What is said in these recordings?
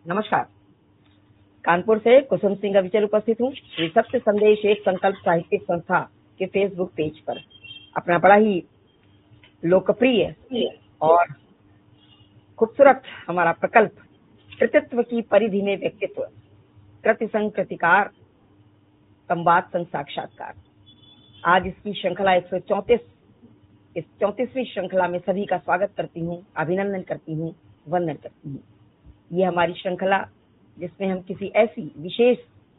नमस्कार। कानपुर से कुसुम सिंह अविचल उपस्थित हूँ श्री सत्य संदेश एक संकल्प साहित्यिक संस्था के फेसबुक पेज पर। अपना बड़ा ही लोकप्रिय और खूबसूरत हमारा प्रकल्प कृतित्व की परिधि में व्यक्तित्व, कृति संग कृतिकार, संवाद संग साक्षात्कार। आज इसकी श्रृंखला 134, इस 34वीं श्रृंखला में सभी का स्वागत करती हूँ, अभिनंदन करती हूँ, वंदन करती हूँ। ये हमारी श्रृंखला जिसमें हम किसी ऐसी विशेष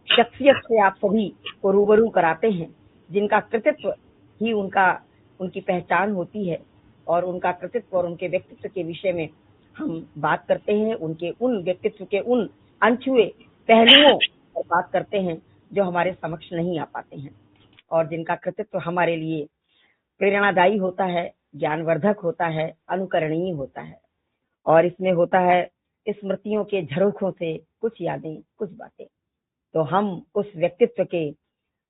शख्सियत से आप सभी को रूबरू कराते हैं जिनका कृतित्व ही उनकी पहचान होती है, और उनका कृतित्व और उनके व्यक्तित्व के विषय में हम बात करते हैं, उनके उन व्यक्तित्व के उन अनछुए पहलुओं पर बात करते हैं जो हमारे समक्ष नहीं आ पाते हैं, और जिनका कृतित्व हमारे लिए प्रेरणादायी होता है, ज्ञानवर्धक होता है, अनुकरणीय होता है। और इसमें होता है स्मृतियों के झरोखों से कुछ यादें, कुछ बातें। तो हम उस व्यक्तित्व के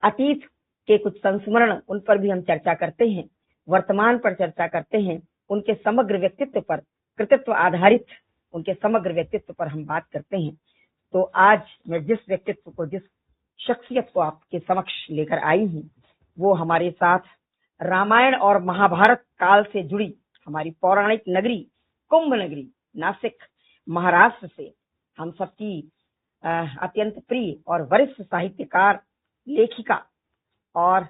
अतीत के कुछ संस्मरण, उन पर भी हम चर्चा करते हैं, वर्तमान पर चर्चा करते हैं, उनके समग्र व्यक्तित्व पर, कृतित्व आधारित उनके समग्र व्यक्तित्व पर हम बात करते हैं। तो आज मैं जिस व्यक्तित्व को, जिस शख्सियत को आपके समक्ष लेकर आई हूँ, वो हमारे साथ रामायण और महाभारत काल से जुड़ी हमारी पौराणिक नगरी कुंभ नगरी नासिक महाराष्ट्र से हम सबकी अत्यंत प्रिय और वरिष्ठ साहित्यकार, लेखिका और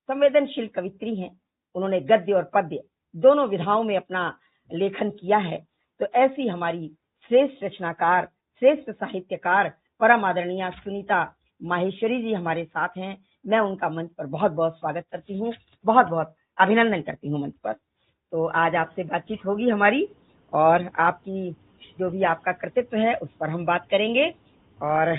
संवेदनशील कवित्री हैं। उन्होंने गद्य और पद्य दोनों विधाओं में अपना लेखन किया है। तो ऐसी हमारी श्रेष्ठ रचनाकार, श्रेष्ठ साहित्यकार, परम आदरणीय सुनीता माहेश्वरी जी हमारे साथ हैं। मैं उनका मंच पर बहुत बहुत स्वागत करती हूँ, बहुत बहुत अभिनंदन करती हूँ मंच पर। तो आज आपसे बातचीत होगी हमारी, और आपकी जो भी आपका कृतित्व है उस पर हम बात करेंगे, और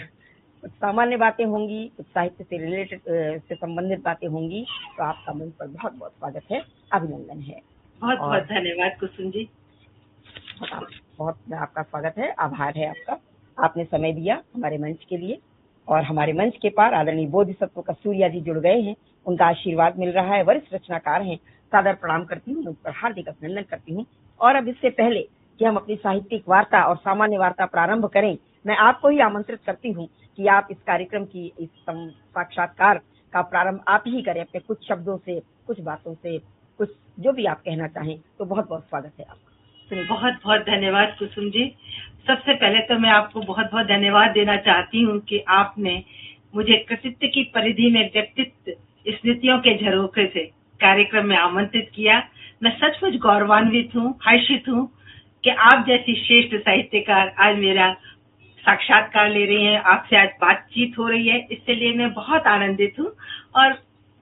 कुछ सामान्य बातें होंगी, कुछ साहित्य से रिलेटेड से संबंधित बातें होंगी। तो आपका मंच पर बहुत बहुत स्वागत है, अभिनंदन है। बहुत बहुत धन्यवाद कुसुम जी। बहुत आपका स्वागत है, आभार है आपका, आपने समय दिया हमारे मंच के लिए। और हमारे मंच के पार आदरणीय बोधिसत्व कस्तूरिया जी जुड़ गए हैं, उनका आशीर्वाद मिल रहा है, वरिष्ठ रचनाकार हैं। सादर प्रणाम करती हूँ, उन पर हार्दिक अभिनंदन करती हूँ। और अब इससे पहले कि हम अपनी साहित्यिक वार्ता और सामान्य वार्ता प्रारंभ करें, मैं आपको ही आमंत्रित करती हूँ कि आप इस कार्यक्रम की, इस साक्षात्कार का प्रारंभ आप ही करें, अपने कुछ शब्दों से, कुछ बातों से, कुछ जो भी आप कहना चाहें। तो बहुत बहुत स्वागत है आपका। बहुत बहुत धन्यवाद कुसुम जी। सबसे पहले तो मैं आपको बहुत बहुत धन्यवाद देना चाहती हूँ कि आपने मुझे कृतित्व की परिधि में व्यक्तित्व स्मृतियों के झरोखे से कार्यक्रम में आमंत्रित किया। मैं सचमुच गौरवान्वित हूँ, हर्षित हूँ कि आप जैसी श्रेष्ठ साहित्यकार आज मेरा साक्षात्कार ले रही हैं, आपसे आज बातचीत हो रही है, इसके लिए मैं बहुत आनंदित हूँ। और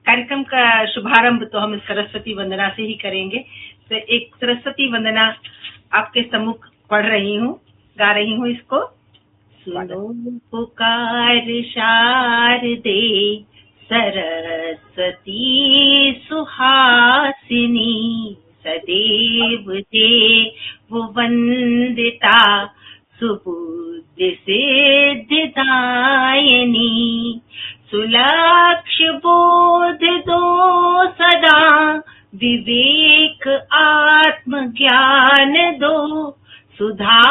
कार्यक्रम का शुभारंभ तो हम सरस्वती वंदना से ही करेंगे। तो एक सरस्वती वंदना आपके सम्मुख पढ़ रही हूँ, गा रही हूँ इसको। सुनो पुकार शारदे सरस्वती सुहासिनी, सदैव देव वंदिता सुबुद्धि सिद्धिदायिनी, सुलक्ष्य बोध दो सदा, विवेक आत्म ज्ञान दो, सुधा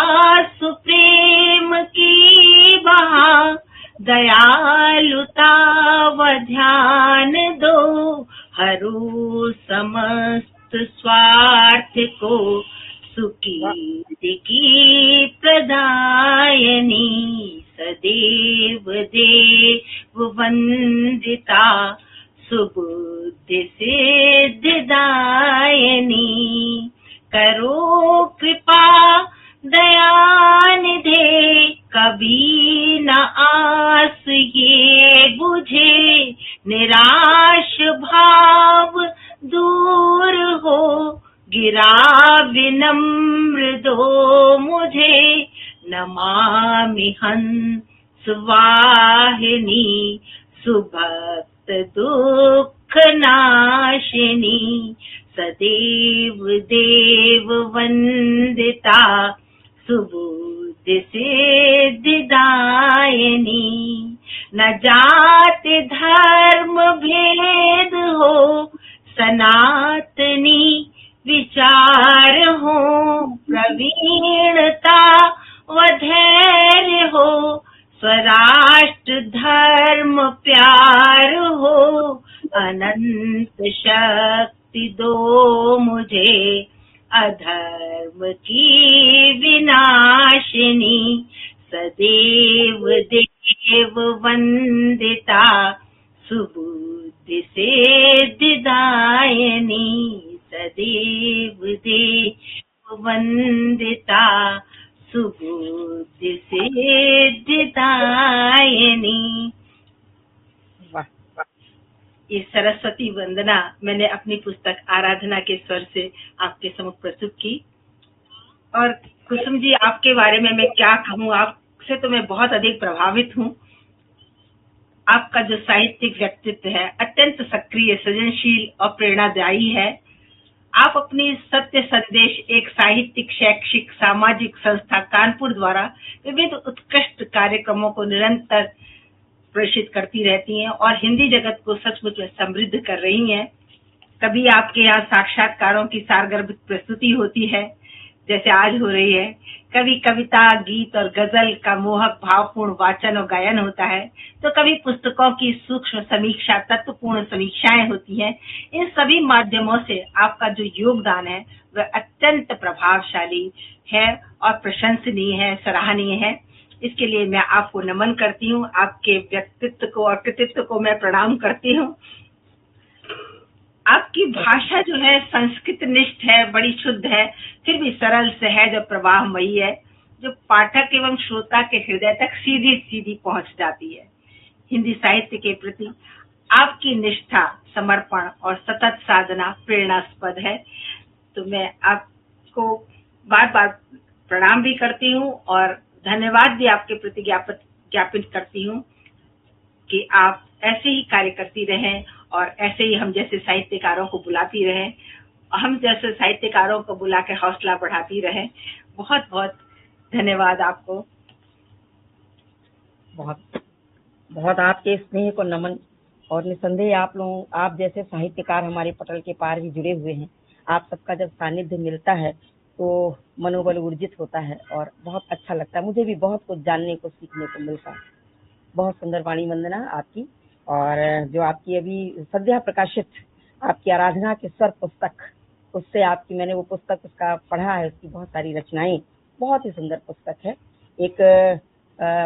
सुप्रेम की बहा, दयालुता व ध्यान दो, हरो समस्त स्वार्थ को, सुकीर्ति की प्रदायनी, सदैव देव वंदिता सुबुद्धि सिद्धिदायिनी, करो कृपा दया निधे, कभी न आस ये बुझे, निराश भाव दूर हो, गिरा विनम्र दो मुझे, नमामि हंस वाहिनी, सुभक्त दुख नाशिनी, सदैव देव वंदिता सुबुद्धि सिद्धिदायिनी, न जाति धर्म भेद हो, सनातनी विचार हो, प्रवीणता व धैर्य स्वराष्ट्र धर्म प्यार हो, अनंत शक्ति दो मुझे, अधर्म की विनाशिनी, सदैव देव वंदिता, सुबुद्धि सिद्धिदायिनी, सदैव देव वंदिता, सुबुद्धि सिद्धिदायिनी। वाह। ये सरस्वती वंदना मैंने अपनी पुस्तक आराधना के स्वर से आपके सम्मुख प्रस्तुत की। और कुसुम जी, आपके बारे में मैं क्या कहूँ, आपसे तो मैं बहुत अधिक प्रभावित हूँ। आपका जो साहित्यिक व्यक्तित्व है अत्यंत सक्रिय, सृजनशील और प्रेरणादायी है। आप अपनी सत्य संदेश एक साहित्यिक, शैक्षिक, सामाजिक संस्था कानपुर द्वारा विविध उत्कृष्ट कार्यक्रमों को निरंतर प्रेषित करती रहती हैं और हिंदी जगत को सचमुच में समृद्ध कर रही हैं। कभी आपके यहाँ साक्षात्कारों की सारगर्भित प्रस्तुति होती है, जैसे आज हो रही है। कभी कविता, गीत और गजल का मोहक भावपूर्ण वाचन और गायन होता है, तो कभी पुस्तकों की सूक्ष्म समीक्षा, तत्वपूर्ण समीक्षाएं होती हैं। इन सभी माध्यमों से आपका जो योगदान है वह अत्यंत प्रभावशाली है और प्रशंसनीय है, सराहनीय है। इसके लिए मैं आपको नमन करती हूँ, आपके व्यक्तित्व को और कृतित्व को मैं प्रणाम करती हूँ। आपकी भाषा जो है संस्कृत निष्ठ है, बड़ी शुद्ध है, फिर भी सरल, सहज और प्रवाहमयी है, जो पाठक एवं श्रोता के हृदय तक सीधी सीधी पहुंच जाती है। हिंदी साहित्य के प्रति आपकी निष्ठा, समर्पण और सतत साधना प्रेरणास्पद है। तो मैं आपको बार बार प्रणाम भी करती हूँ और धन्यवाद भी आपके प्रति ज्ञापित करती हूँ कि आप ऐसे ही कार्य करती रहें और ऐसे ही हम जैसे साहित्यकारों को बुलाती रहें, हम जैसे साहित्यकारों को बुला के हौसला बढ़ाती रहें। बहुत बहुत धन्यवाद आपको। बहुत बहुत आपके स्नेह को नमन। और निसंदेह आप जैसे साहित्यकार हमारे पटल के पार भी जुड़े हुए हैं। आप सबका जब सानिध्य मिलता है तो मनोबल ऊर्जित होता है और बहुत अच्छा लगता है। मुझे भी बहुत कुछ जानने को, सीखने को मिलता है। बहुत सुंदर वाणी वंदना आपकी। और जो आपकी अभी सद्य प्रकाशित आपकी आराधना के स्वर पुस्तक, उससे आपकी मैंने वो पुस्तक उसका पढ़ा है, उसकी बहुत सारी रचनाएं, बहुत ही सुंदर पुस्तक है। एक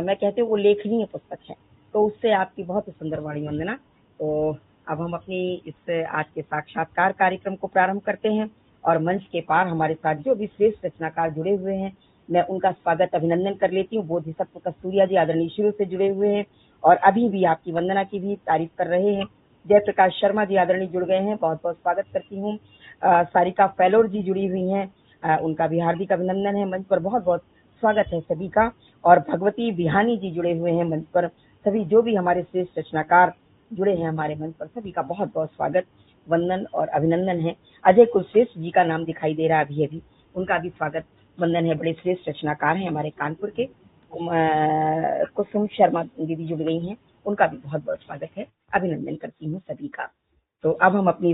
मैं कहती हूँ वो लेखनीय पुस्तक है, तो उससे आपकी बहुत ही सुंदर वाणी वंदना। तो अब हम अपनी इस आज के साक्षात्कार कार्यक्रम को प्रारंभ करते हैं और मंच के पार हमारे साथ जो भी श्रेष्ठ रचनाकार जुड़े हुए हैं, मैं उनका स्वागत, अभिनंदन कर लेती हूँ। बोधिसत्व कस्तूरिया जी आदरणीय शुरू से जुड़े हुए हैं और अभी भी आपकी वंदना की भी तारीफ कर रहे हैं। जयप्रकाश शर्मा जी आदरणीय जुड़ गए हैं, बहुत बहुत स्वागत करती हूँ। सारिका फैलोर जी जुड़ी हुई हैं, उनका भी हार्दिक अभिनंदन है। मंच पर बहुत बहुत स्वागत है सभी का। और भगवती बिहानी जी जुड़े हुए हैं मंच पर। सभी जो भी हमारे श्रेष्ठ रचनाकार जुड़े हैं हमारे मंच पर, सभी का बहुत बहुत स्वागत, वंदन और अभिनंदन है। अजय कुलश्रेष्ठ जी का नाम दिखाई दे रहा है अभी, उनका भी स्वागत वंदन है। बड़े श्रेष्ठ रचनाकार हैं हमारे कानपुर के। कुसुम शर्मा दीदी जुड़ गई हैं, उनका भी बहुत बहुत स्वागत है, अभिनंदन करती हूँ सभी का। तो अब हम अपनी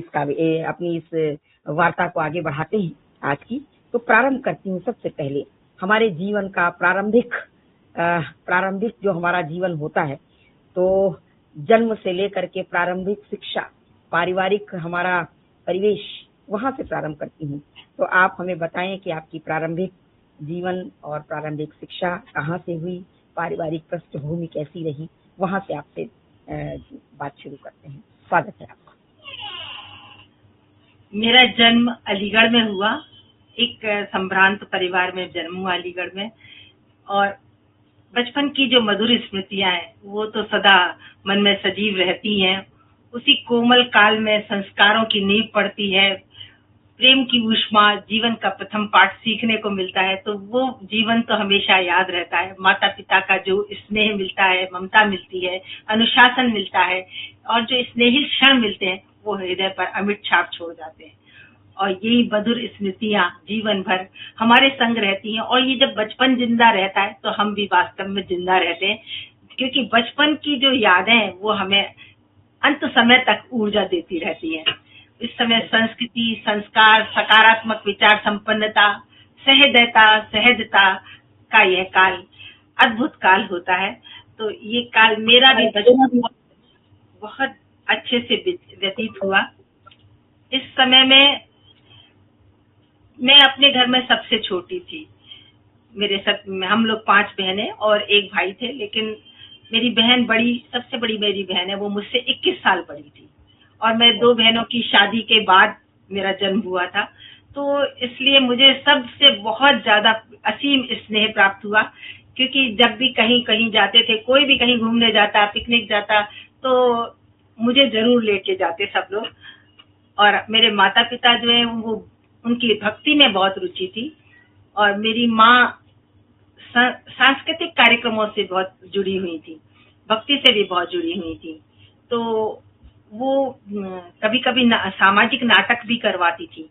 इस वार्ता को आगे बढ़ाते हैं आज की। तो प्रारंभ करती हूँ सबसे पहले हमारे जीवन का प्रारंभिक जो हमारा जीवन होता है, तो जन्म से लेकर के प्रारंभिक शिक्षा, पारिवारिक हमारा परिवेश, वहां से प्रारंभ करती हूँ। तो आप हमें बताएं कि आपकी प्रारंभिक जीवन और प्रारंभिक शिक्षा कहाँ से हुई, पारिवारिक पृष्ठभूमि कैसी रही, वहां से आपसे बात शुरू करते हैं। स्वागत है आपका। मेरा जन्म अलीगढ़ में हुआ, एक संभ्रांत परिवार में जन्म हुआ अलीगढ़ में। और बचपन की जो मधुर स्मृतियां हैं वो तो सदा मन में सजीव रहती हैं। उसी कोमल काल में संस्कारों की नींव पड़ती है, प्रेम की ऊष्मा, जीवन का प्रथम पाठ सीखने को मिलता है, तो वो जीवन तो हमेशा याद रहता है। माता पिता का जो स्नेह मिलता है, ममता मिलती है, अनुशासन मिलता है और जो स्नेही क्षण मिलते हैं वो हृदय पर अमिट छाप छोड़ जाते हैं। और यही मधुर स्मृतियां जीवन भर हमारे संग रहती हैं। और ये जब बचपन जिंदा रहता है तो हम भी वास्तव में जिंदा रहते हैं, क्योंकि बचपन की जो यादें हैं वो हमें अंत समय तक ऊर्जा देती रहती हैं। इस समय संस्कृति, संस्कार, सकारात्मक विचार संपन्नता, सहृदयता, सहजता का यह काल अद्भुत काल होता है। तो ये काल मेरा भी बचपन बहुत अच्छे से व्यतीत हुआ। इस समय में मैं अपने घर में सबसे छोटी थी। हम लोग 5 बहनें और एक भाई थे, लेकिन मेरी बहन सबसे बड़ी मेरी बहन है, वो मुझसे 21 साल बड़ी थी और मैं 2 बहनों की शादी के बाद मेरा जन्म हुआ था। तो इसलिए मुझे सबसे बहुत ज्यादा असीम स्नेह प्राप्त हुआ, क्योंकि जब भी कहीं कहीं जाते थे, कोई भी कहीं घूमने जाता, पिकनिक जाता, तो मुझे जरूर लेके जाते सब लोग। और मेरे माता पिता जो है वो उनकी भक्ति में बहुत रुचि थी, और मेरी माँ सांस्कृतिक कार्यक्रमों से बहुत जुड़ी हुई थी, भक्ति से भी बहुत जुड़ी हुई थी। तो वो कभी कभी सामाजिक नाटक भी करवाती थी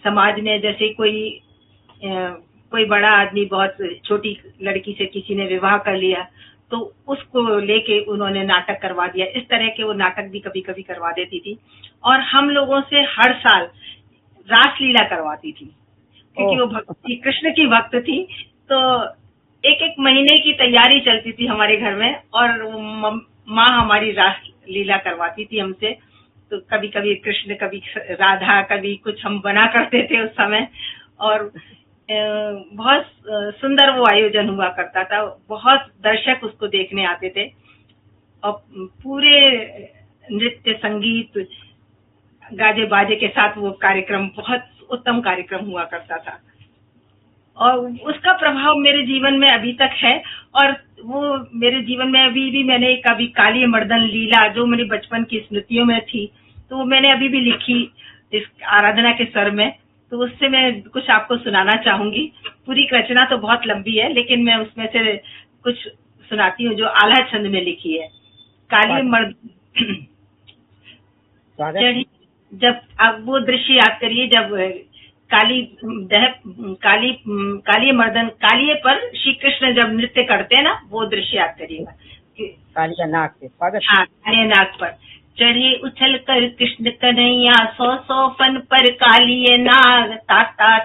समाज में। जैसे कोई बड़ा आदमी बहुत छोटी लड़की से किसी ने विवाह कर लिया, तो उसको लेके उन्होंने नाटक करवा दिया। इस तरह के वो नाटक भी कभी कभी करवा देती थी। और हम लोगों से हर साल रासलीला करवाती थी, क्योंकि वो भक्ति कृष्ण की भक्त थी। तो एक महीने की तैयारी चलती थी हमारे घर में, और माँ हमारी रासलीला करवाती थी हमसे। तो कभी कभी कृष्ण, कभी राधा, कभी कुछ हम बना करते थे उस समय, और बहुत सुंदर वो आयोजन हुआ करता था। बहुत दर्शक उसको देखने आते थे, और पूरे नृत्य, संगीत, गाजे बाजे के साथ वो कार्यक्रम बहुत उत्तम कार्यक्रम हुआ करता था। और उसका प्रभाव मेरे जीवन में अभी तक है, और वो मेरे जीवन में अभी भी मैंने कभी काली मर्दन लीला, जो मेरी बचपन की स्मृतियों में थी, तो वो मैंने अभी भी लिखी इस आराधना के स्वर में। तो उससे मैं कुछ आपको सुनाना चाहूंगी। पूरी रचना तो बहुत लंबी है, लेकिन मैं उसमें से कुछ सुनाती हूँ जो आल्हा छंद में लिखी है। काली मर्दन। जब आप वो दृश्य याद करिए, जब काली मर्दन, कालिये पर श्री कृष्ण जब नृत्य करते हैं ना, वो दृश्य याद करिएगा। कालिया नाग से स्वागत। हाँ, कालिया नाग पर चढ़े उछल कर कृष्ण कन्हैया, 100 फन पर कालिये नाग, ताता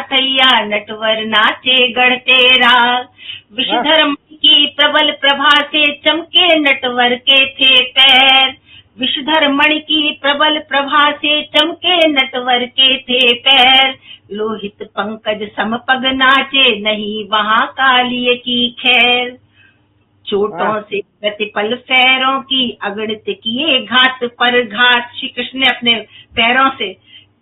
थैया नटवर नाचे गढ़ते राग। विषधर की प्रबल प्रभा से चमके नटवर के थे पैर, विषधर मणि की प्रबल प्रभा से चमके नटवर के थे पैर। लोहित पंकज समपग नाचे, नहीं वहाँ कालिये की खैर। चोटों से प्रतिपल पैरों की, अगणित किए घात पर घात। श्री कृष्ण ने अपने पैरों से,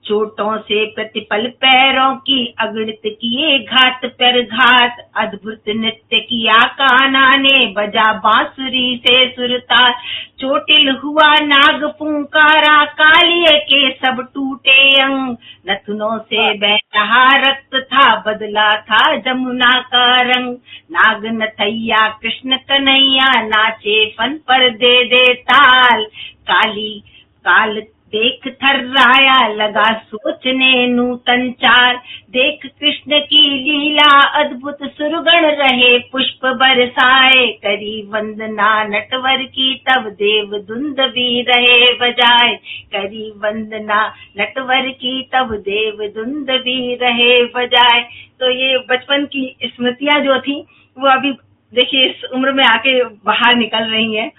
चोटों से प्रतिपल पैरों की, अगणित किए घात पर घात। अद्भुत नृत्य किया कान्हा ने, बजा बांसुरी से सुरताल। चोटिल हुआ नाग पुकारा, कालिये के सब टूटे अंग। नथुनों से बह रहा रक्त था, बदला था जमुना का रंग। नाग नथैया कृष्ण कन्हैया, नाचे फन पर दे ताल। काल देख थर्राया, लगा सोचने नूतन चाल। देख कृष्ण की लीला अद्भुत, सुरगण रहे पुष्प बरसाए। करी वंदना नटवर की, तब देव दुंदुभी रहे बजाए। करी वंदना नटवर की, तब देव दुंदुभी रहे बजाए। तो ये बचपन की स्मृतियां जो थी, वो अभी देखिए इस उम्र में आके बाहर निकल रही हैं।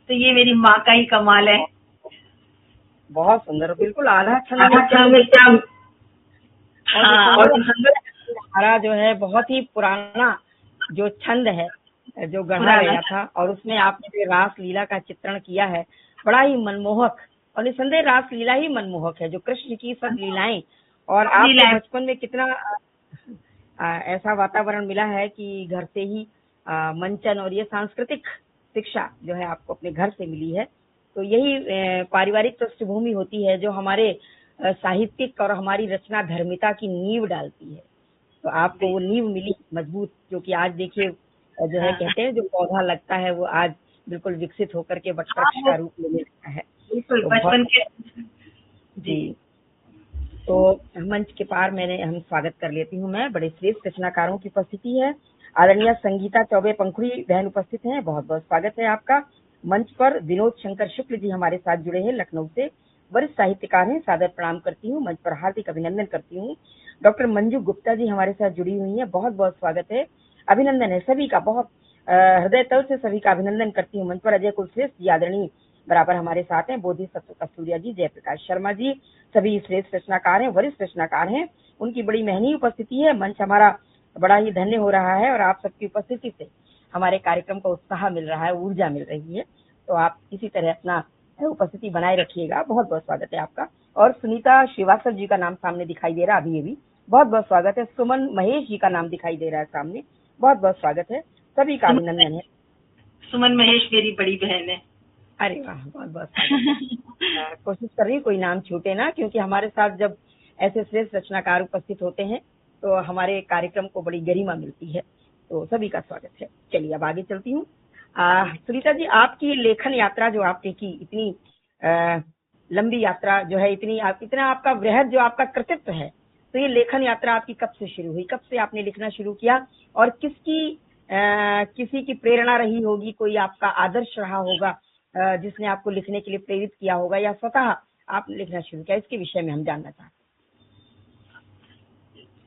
तो ये मेरी माँ का ही कमाल है। बहुत सुंदर, बिल्कुल आल्हा छंद। हमारा जो है बहुत ही पुराना जो छंद है, जो गढ़ा गया था, और उसमें आपने जो रास लीला का चित्रण किया है, बड़ा ही मनमोहक। और निसंदेह रास लीला ही मनमोहक है, जो कृष्ण की सब लीलाएं। और आपको बचपन में कितना ऐसा वातावरण मिला है कि घर से ही मंचन और ये सांस्कृतिक शिक्षा जो है आपको अपने घर से मिली है। तो यही पारिवारिक पृष्ठभूमि होती है जो हमारे साहित्यिक और हमारी रचना धर्मिता की नींव डालती है। तो आपको वो नींव मिली मजबूत, जो कि आज देखिए जो है कहते हैं जो पौधा लगता है वो आज बिल्कुल विकसित होकर के वटवृक्ष का रूप लेने लगता है। बिल्कुल बचपन के जी। तो मंच के पार हम स्वागत कर लेती हूँ। मैं बड़े श्रेष्ठ रचनाकारों की उपस्थिति है। आदरणीय संगीता चौबे पंखुड़ी बहन उपस्थित हैं, बहुत बहुत स्वागत है आपका। मंच पर विनोद शंकर शुक्ल जी हमारे साथ जुड़े हैं, लखनऊ से वरिष्ठ साहित्यकार हैं, सादर प्रणाम करती हूँ, मंच पर हार्दिक अभिनंदन करती हूँ। डॉक्टर मंजू गुप्ता जी हमारे साथ जुड़ी हुई हैं, बहुत बहुत स्वागत है, अभिनंदन है सभी का। बहुत हृदय तल से सभी का अभिनंदन करती हूँ। मंच पर अजय कुलश्रेष्ठ जी आदरणीय बराबर हमारे साथ हैं, बोधिसत्व कस्तूरिया जी, जयप्रकाश शर्मा जी, सभी श्रेष्ठ रचनाकार हैं, वरिष्ठ रचनाकार हैं, उनकी बड़ी महंगी उपस्थिति है। मंच हमारा बड़ा ही धन्य हो रहा है और आप सबकी उपस्थिति से हमारे कार्यक्रम को उत्साह मिल रहा है, ऊर्जा मिल रही है। तो आप इसी तरह अपना उपस्थिति बनाए रखिएगा। बहुत बहुत स्वागत है आपका। और सुनीता श्रीवास्तव जी का नाम सामने दिखाई दे रहा है, अभी बहुत बहुत स्वागत है। सुमन महेश जी का नाम दिखाई दे रहा है सामने, बहुत बहुत स्वागत है। सभी का अभिनंदन है। सुमन महेश मेरी बड़ी बहन है। अरे वाह, बहुत बहुत स्वागत। कोशिश कर रही कोई नाम छूटे ना, क्योंकि हमारे साथ जब ऐसे श्रेष्ठ रचनाकार उपस्थित होते हैं तो हमारे कार्यक्रम को बड़ी गरिमा मिलती है। तो सभी का स्वागत है। चलिए अब आगे चलती हूँ। सुनीता जी, आपकी लेखन यात्रा जो आपने की, इतनी लंबी यात्रा जो है, इतना आपका वृहद जो आपका कृतित्व है, तो ये लेखन यात्रा आपकी कब से शुरू हुई, कब से आपने लिखना शुरू किया और किसी की प्रेरणा रही होगी, कोई आपका आदर्श रहा होगा जिसने आपको लिखने के लिए प्रेरित किया होगा, या स्वतः आपने लिखना शुरू किया, इसके विषय में हम जानना चाहते हैं।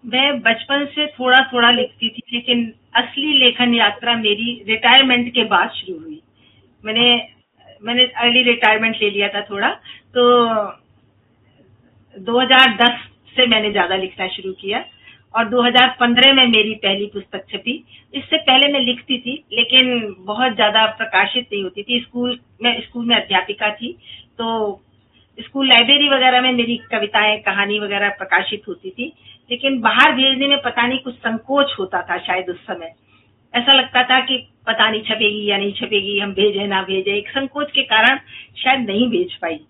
मैं बचपन से थोड़ा थोड़ा लिखती थी, लेकिन असली लेखन यात्रा मेरी रिटायरमेंट के बाद शुरू हुई। मैंने अर्ली रिटायरमेंट ले लिया था थोड़ा, तो 2010 से मैंने ज्यादा लिखना शुरू किया और 2015 में मेरी पहली पुस्तक छपी। इससे पहले मैं लिखती थी, लेकिन बहुत ज्यादा प्रकाशित नहीं होती थी। स्कूल में अध्यापिका थी, तो स्कूल लाइब्रेरी वगैरह में मेरी कविताएं, कहानी वगैरह प्रकाशित होती थी, लेकिन बाहर भेजने में पता नहीं कुछ संकोच होता था। शायद उस समय ऐसा लगता था कि पता नहीं छपेगी या नहीं छपेगी, हम भेजे ना भेजे, एक संकोच के कारण शायद नहीं भेज पाई।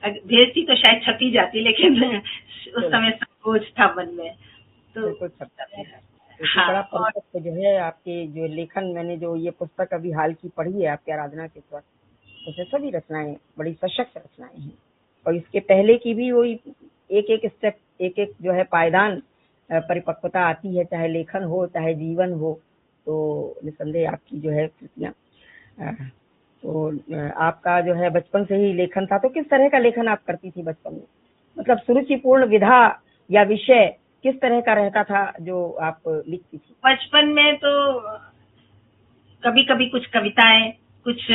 भेजती तो शायद छपी जाती, लेकिन उस समय संकोच था मन में। तो बड़ा परिपक्व जो है आपके जो लेखन, मैंने जो ये पुस्तक अभी हाल की पढ़ी है आपके आराधना के साथ, उसमें सभी रचनाएं बड़ी सशक्त रचनाएं हैं। और इसके पहले की भी वही एक एक स्टेप, एक एक जो है पायदान परिपक्वता आती है, चाहे लेखन हो चाहे जीवन हो। तो निसंदेह आपकी जो है कृतियां, तो आपका जो है बचपन से ही लेखन था। तो किस तरह का लेखन आप करती थी बचपन में, मतलब सुरुचिपूर्ण विधा या विषय किस तरह का रहता था जो आप लिखती थी? बचपन में तो कभी कभी कुछ कविताएं, कुछ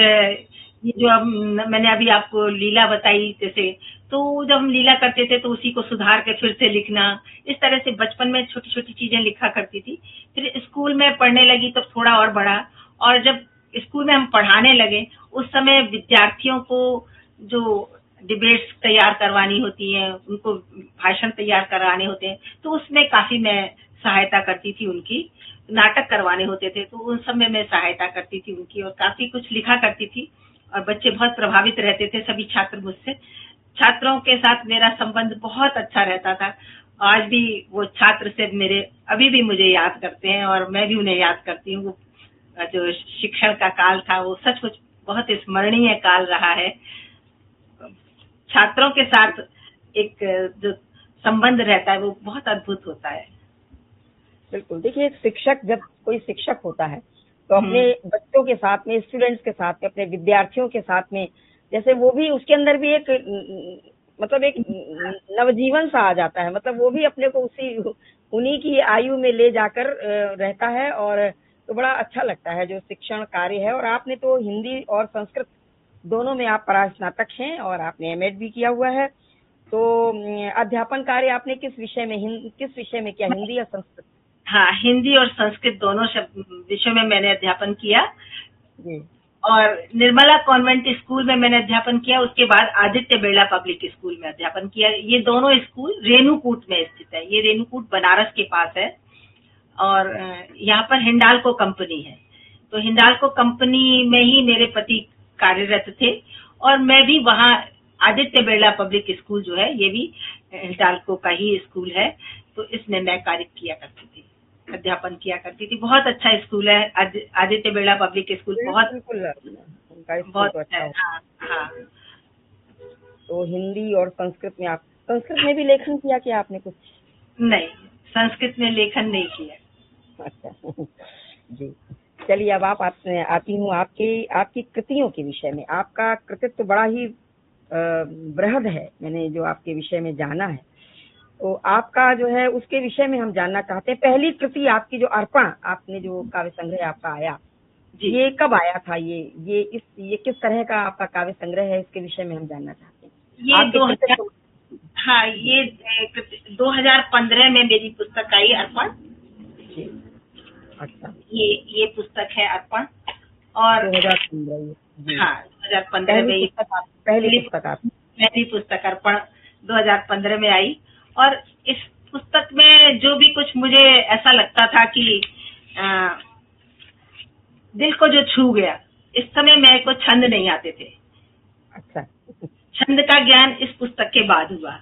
ये जो अब मैंने अभी आपको लीला बताई, जैसे तो जब हम लीला करते थे तो उसी को सुधार के फिर से लिखना, इस तरह से बचपन में छोटी छोटी चीजें लिखा करती थी। फिर स्कूल में पढ़ने लगी तब थोड़ा और बढ़ा, और जब स्कूल में हम पढ़ाने लगे उस समय विद्यार्थियों को जो डिबेट्स तैयार करवानी होती है, उनको भाषण तैयार कराने होते हैं, तो उसमें काफी मैं सहायता करती थी उनकी। नाटक करवाने होते थे तो उन सब में मैं सहायता करती थी उनकी, और काफी कुछ लिखा करती थी। और बच्चे बहुत प्रभावित रहते थे, सभी छात्र मुझसे। छात्रों के साथ मेरा संबंध बहुत अच्छा रहता था। आज भी वो छात्र से अभी भी मुझे याद करते हैं और मैं भी उन्हें याद करती हूँ। वो जो शिक्षण का काल था वो सचमुच बहुत स्मरणीय काल रहा है। छात्रों के साथ एक जो संबंध रहता है वो बहुत अद्भुत होता है। बिल्कुल, देखिए शिक्षक, जब कोई शिक्षक होता है तो अपने बच्चों के साथ में, स्टूडेंट्स के साथ में, अपने विद्यार्थियों के साथ में, जैसे वो भी, उसके अंदर भी एक मतलब एक नवजीवन सा आ जाता है। मतलब वो भी अपने को उन्हीं की आयु में ले जाकर रहता है, और तो बड़ा अच्छा लगता है जो शिक्षण कार्य है। और आपने तो हिंदी और संस्कृत दोनों में आप परास्नातक हैं और आपने एमएड भी किया हुआ है। तो अध्यापन कार्य आपने किस विषय में किया, हिंदी या संस्कृत? हाँ, हिंदी और संस्कृत दोनों विषयों में मैंने अध्यापन किया। और निर्मला कॉन्वेंट स्कूल में मैंने अध्यापन किया, उसके बाद आदित्य बिरला पब्लिक स्कूल में अध्यापन किया। ये दोनों स्कूल रेणुकूट में स्थित है। ये रेणुकूट बनारस के पास है, और यहाँ पर हिंडाल्को कंपनी है। तो हिंडाल्को कंपनी में ही मेरे पति कार्यरत थे, और मैं भी वहाँ आदित्य बिरला पब्लिक स्कूल जो है, ये भी हिंडाल्को का ही स्कूल है, तो इसमें मैं कार्य किया करती थी, अध्यापन किया करती थी। बहुत अच्छा स्कूल है आदित्य बिरला पब्लिक स्कूल, बहुत अच्छा है। हाँ। तो हिंदी और संस्कृत में, आप संस्कृत में भी लेखन किया कि आपने कुछ? नहीं, संस्कृत में लेखन नहीं किया। अच्छा जी, चलिए अब आती हूँ आपकी कृतियों के विषय में। आपका कृतित्व तो बड़ा ही बृहद है, मैंने जो आपके विषय में जाना है, तो आपका जो है उसके विषय में हम जानना चाहते हैं। पहली कृति आपकी जो अर्पण, आपने जो काव्य संग्रह आपका आया, जी। ये कब आया था? ये किस तरह का आपका काव्य संग्रह है? इसके विषय में हम जानना चाहते हैं। ये आपके 2000 कृतित्व। हाँ, ये 2015 में मेरी पुस्तक आई अर्पण। जी, अच्छा। ये पुस्तक है अर्पण। और 2015। जी, हाँ, 2015 में ये पहली पुस्तक आप। पहली पुस्तक अर्पण 2015 में आई। और इस पुस्तक में जो भी कुछ मुझे ऐसा लगता था कि दिल को जो छू गया, इस समय मेरे को छंद नहीं आते थे। अच्छा। छंद का ज्ञान इस पुस्तक के बाद हुआ।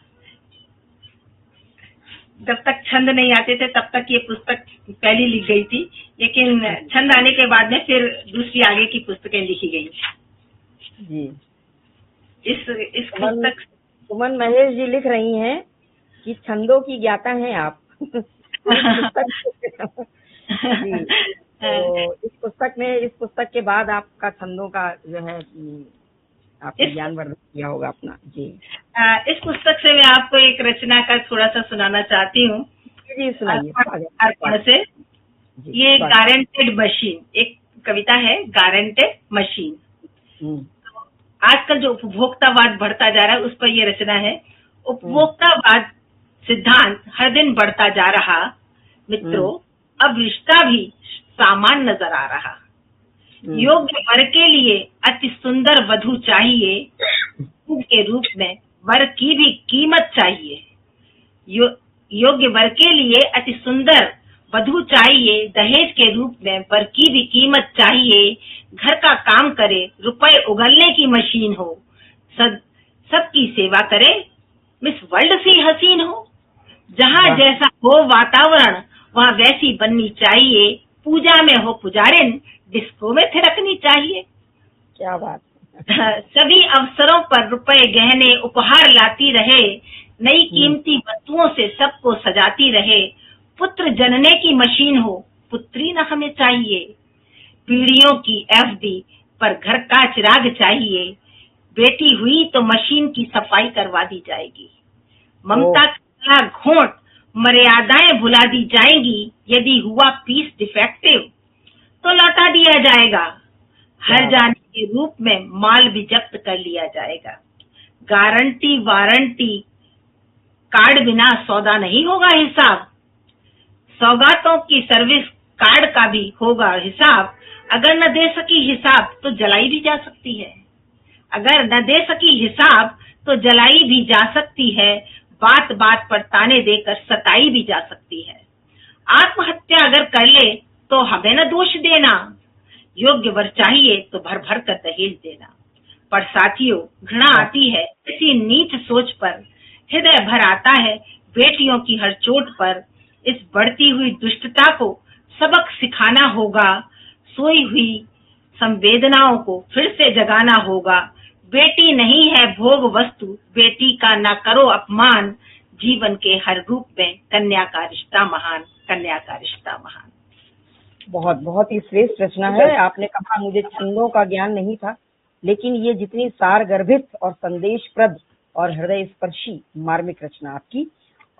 जब तक छंद नहीं आते थे तब तक ये पुस्तक पहली लिख गई थी, लेकिन छंद आने के बाद में फिर दूसरी आगे की पुस्तकें लिखी गई। जी। इस पुस्तक सुमन महेश जी लिख रही हैं कि छंदों की ज्ञाता हैं आप। जी, तो इस पुस्तक के बाद आपका छंदों का जो है आपने ज्ञान वर्धन किया होगा अपना। जी, इस पुस्तक से मैं आपको एक रचना का थोड़ा सा सुनाना चाहती हूँ। जी सुनाइए। अर्पण से। ये गारंटेड मशीन, एक कविता है, गारंटेड मशीन। आजकल जो उपभोक्तावाद बढ़ता जा रहा है उस पर ये रचना है। उपभोक्तावाद सिद्धांत हर दिन बढ़ता जा रहा मित्रों, अब रिश्ता भी सामान नजर आ रहा। योग्य वर के लिए अति सुंदर वधू चाहिए, के रूप में वर की भी कीमत चाहिए। योग्य वर के लिए अति सुंदर वधू चाहिए, दहेज के रूप में वर की भी कीमत चाहिए। घर का काम करे, रुपए उगलने की मशीन हो, सबकी सेवा करे, मिस वर्ल्ड सी हसीन हो। जहाँ जैसा हो वातावरण वहाँ वैसी बननी चाहिए, पूजा में हो पुजारिन, डिस्को में थिरकनी चाहिए। क्या बात। सभी अवसरों पर रुपए गहने उपहार लाती रहे, नई कीमती वस्तुओं से सबको सजाती रहे। पुत्र जनने की मशीन हो, पुत्री न हमें चाहिए। पीढ़ियों की एफडी पर घर का चिराग चाहिए। बेटी हुई तो मशीन की सफाई करवा दी जाएगी। ममता का घोंट मर्यादाएं भुला दी जाएंगी। यदि हुआ पीस डिफेक्टिव तो लौटा दिया जाएगा। हर जाने के रूप में माल भी जब्त कर लिया जाएगा। गारंटी वारंटी कार्ड बिना सौदा नहीं होगा हिसाब। सौगातों की सर्विस कार्ड का भी होगा हिसाब। अगर न दे सकी हिसाब तो जलाई भी जा सकती है। अगर न दे सकी हिसाब तो जलाई भी जा सकती है। बात बात पर ताने देकर सताई भी जा सकती है। आत्महत्या अगर कर ले तो हमें न दोष देना। योग्य वर चाहिए तो भर भर कर दहेज देना। पर साथियों, घृणा आती है इसी नीच सोच पर। हृदय भर आता है बेटियों की हर चोट पर। इस बढ़ती हुई दुष्टता को सबक सिखाना होगा। सोई हुई संवेदनाओं को फिर से जगाना होगा। बेटी नहीं है भोग वस्तु, बेटी का न करो अपमान। जीवन के हर रूप में कन्या का रिश्ता महान, कन्या का रिश्ता महान। बहुत बहुत ही श्रेष्ठ रचना है। आपने कहा मुझे छंदों का ज्ञान नहीं था, लेकिन ये जितनी सार गर्भित और संदेशप्रद और हृदय स्पर्शी मार्मिक रचना आपकी।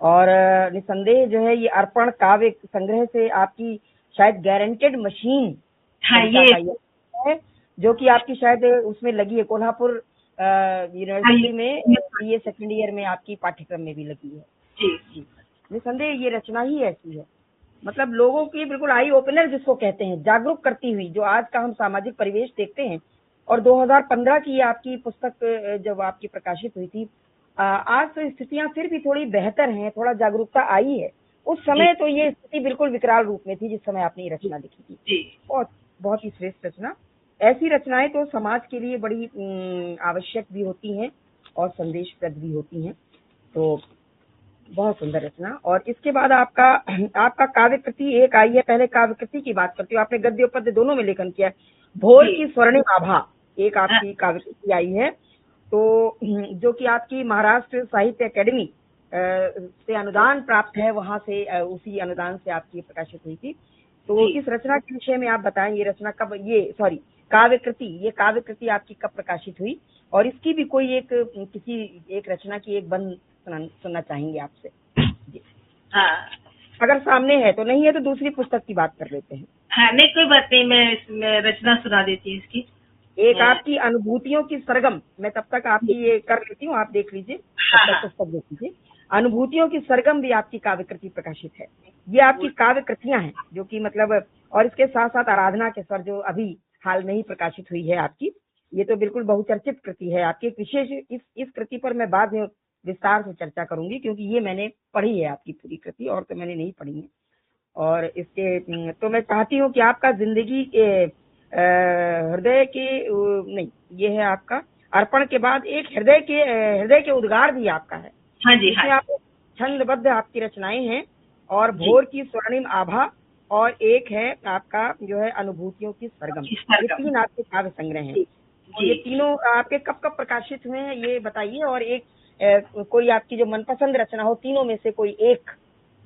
और निसंदेह जो है ये अर्पण काव्य संग्रह से आपकी शायद गारंटेड मशीन ये है, जो कि आपकी शायद उसमें लगी है कोल्हापुर यूनिवर्सिटी में बीए सेकंड ईयर में आपकी पाठ्यक्रम में भी लगी है। जी, निसंदेह ये रचना ही ऐसी है, मतलब लोगों की बिल्कुल आई ओपनर जिसको कहते हैं, जागरूक करती हुई। जो आज का हम सामाजिक परिवेश देखते हैं, और 2015 की आपकी पुस्तक जब आपकी प्रकाशित हुई थी, आज तो स्थितियां फिर भी थोड़ी बेहतर हैं, थोड़ा जागरूकता आई है। उस समय तो ये स्थिति बिल्कुल विकराल रूप में थी जिस समय आपने ये रचना लिखी थी। बहुत बहुत ही श्रेष्ठ रचना। ऐसी रचनाएं तो समाज के लिए बड़ी आवश्यक भी होती हैं और संदेशप्रद भी होती हैं। तो बहुत सुंदर रचना। और इसके बाद आपका काव्य कृति एक आई है। पहले काव्य कृति की बात करती हूँ। आपने गद्य पद्य दोनों में लेखन किया है। भोर की स्वर्णिम आभा एक आपकी काव्य कृति आई है, तो जो कि आपकी महाराष्ट्र साहित्य अकेडमी से अनुदान प्राप्त है, वहां से उसी अनुदान से आपकी प्रकाशित हुई थी। तो इस रचना के विषय में आप बताएं, ये रचना कब, ये काव्य कृति आपकी कब प्रकाशित हुई, और इसकी भी कोई एक रचना की एक बंद सुनना चाहेंगे आपसे। हाँ, अगर सामने है तो, नहीं है तो दूसरी पुस्तक की बात कर लेते हैं। हाँ, नहीं कोई बात नहीं, मैं इसमें रचना सुना देती हूँ इसकी। एक आपकी अनुभूतियों की सरगम, मैं तब तक आपकी ये कर लेती हूँ, आप देख लीजिए, हाँ, तब तक पुस्तक देख लीजिए। अनुभूतियों की सरगम भी आपकी काव्य कृति प्रकाशित है। ये आपकी काव्य कृतियां हैं जो कि मतलब, और इसके साथ साथ आराधना के स्वर जो अभी हाल में ही प्रकाशित हुई है आपकी, ये तो बिल्कुल बहुचर्चित कृति है आपकी। एक विशेष इस कृति पर मैं बाद में विस्तार से चर्चा करूंगी, क्योंकि ये मैंने पढ़ी है आपकी पूरी कृति, और तो मैंने नहीं पढ़ी है। और इसके तो मैं चाहती हूँ कि आपका जिंदगी के हृदय के नहीं, ये है आपका अर्पण के बाद एक हृदय के उद्गार भी आपका है। हाँ जी, इसमें हाँ आप छंदबद्ध आपकी रचनाएं हैं, और भोर की स्वर्णिम आभा, और एक है आपका जो है अनुभूतियों की सरगम। ये तीन आपके काव्य संग्रह हैं। तो ये तीनों आपके कब कब प्रकाशित हुए हैं ये बताइए, और एक कोई आपकी जो मनपसंद रचना हो तीनों में से कोई एक,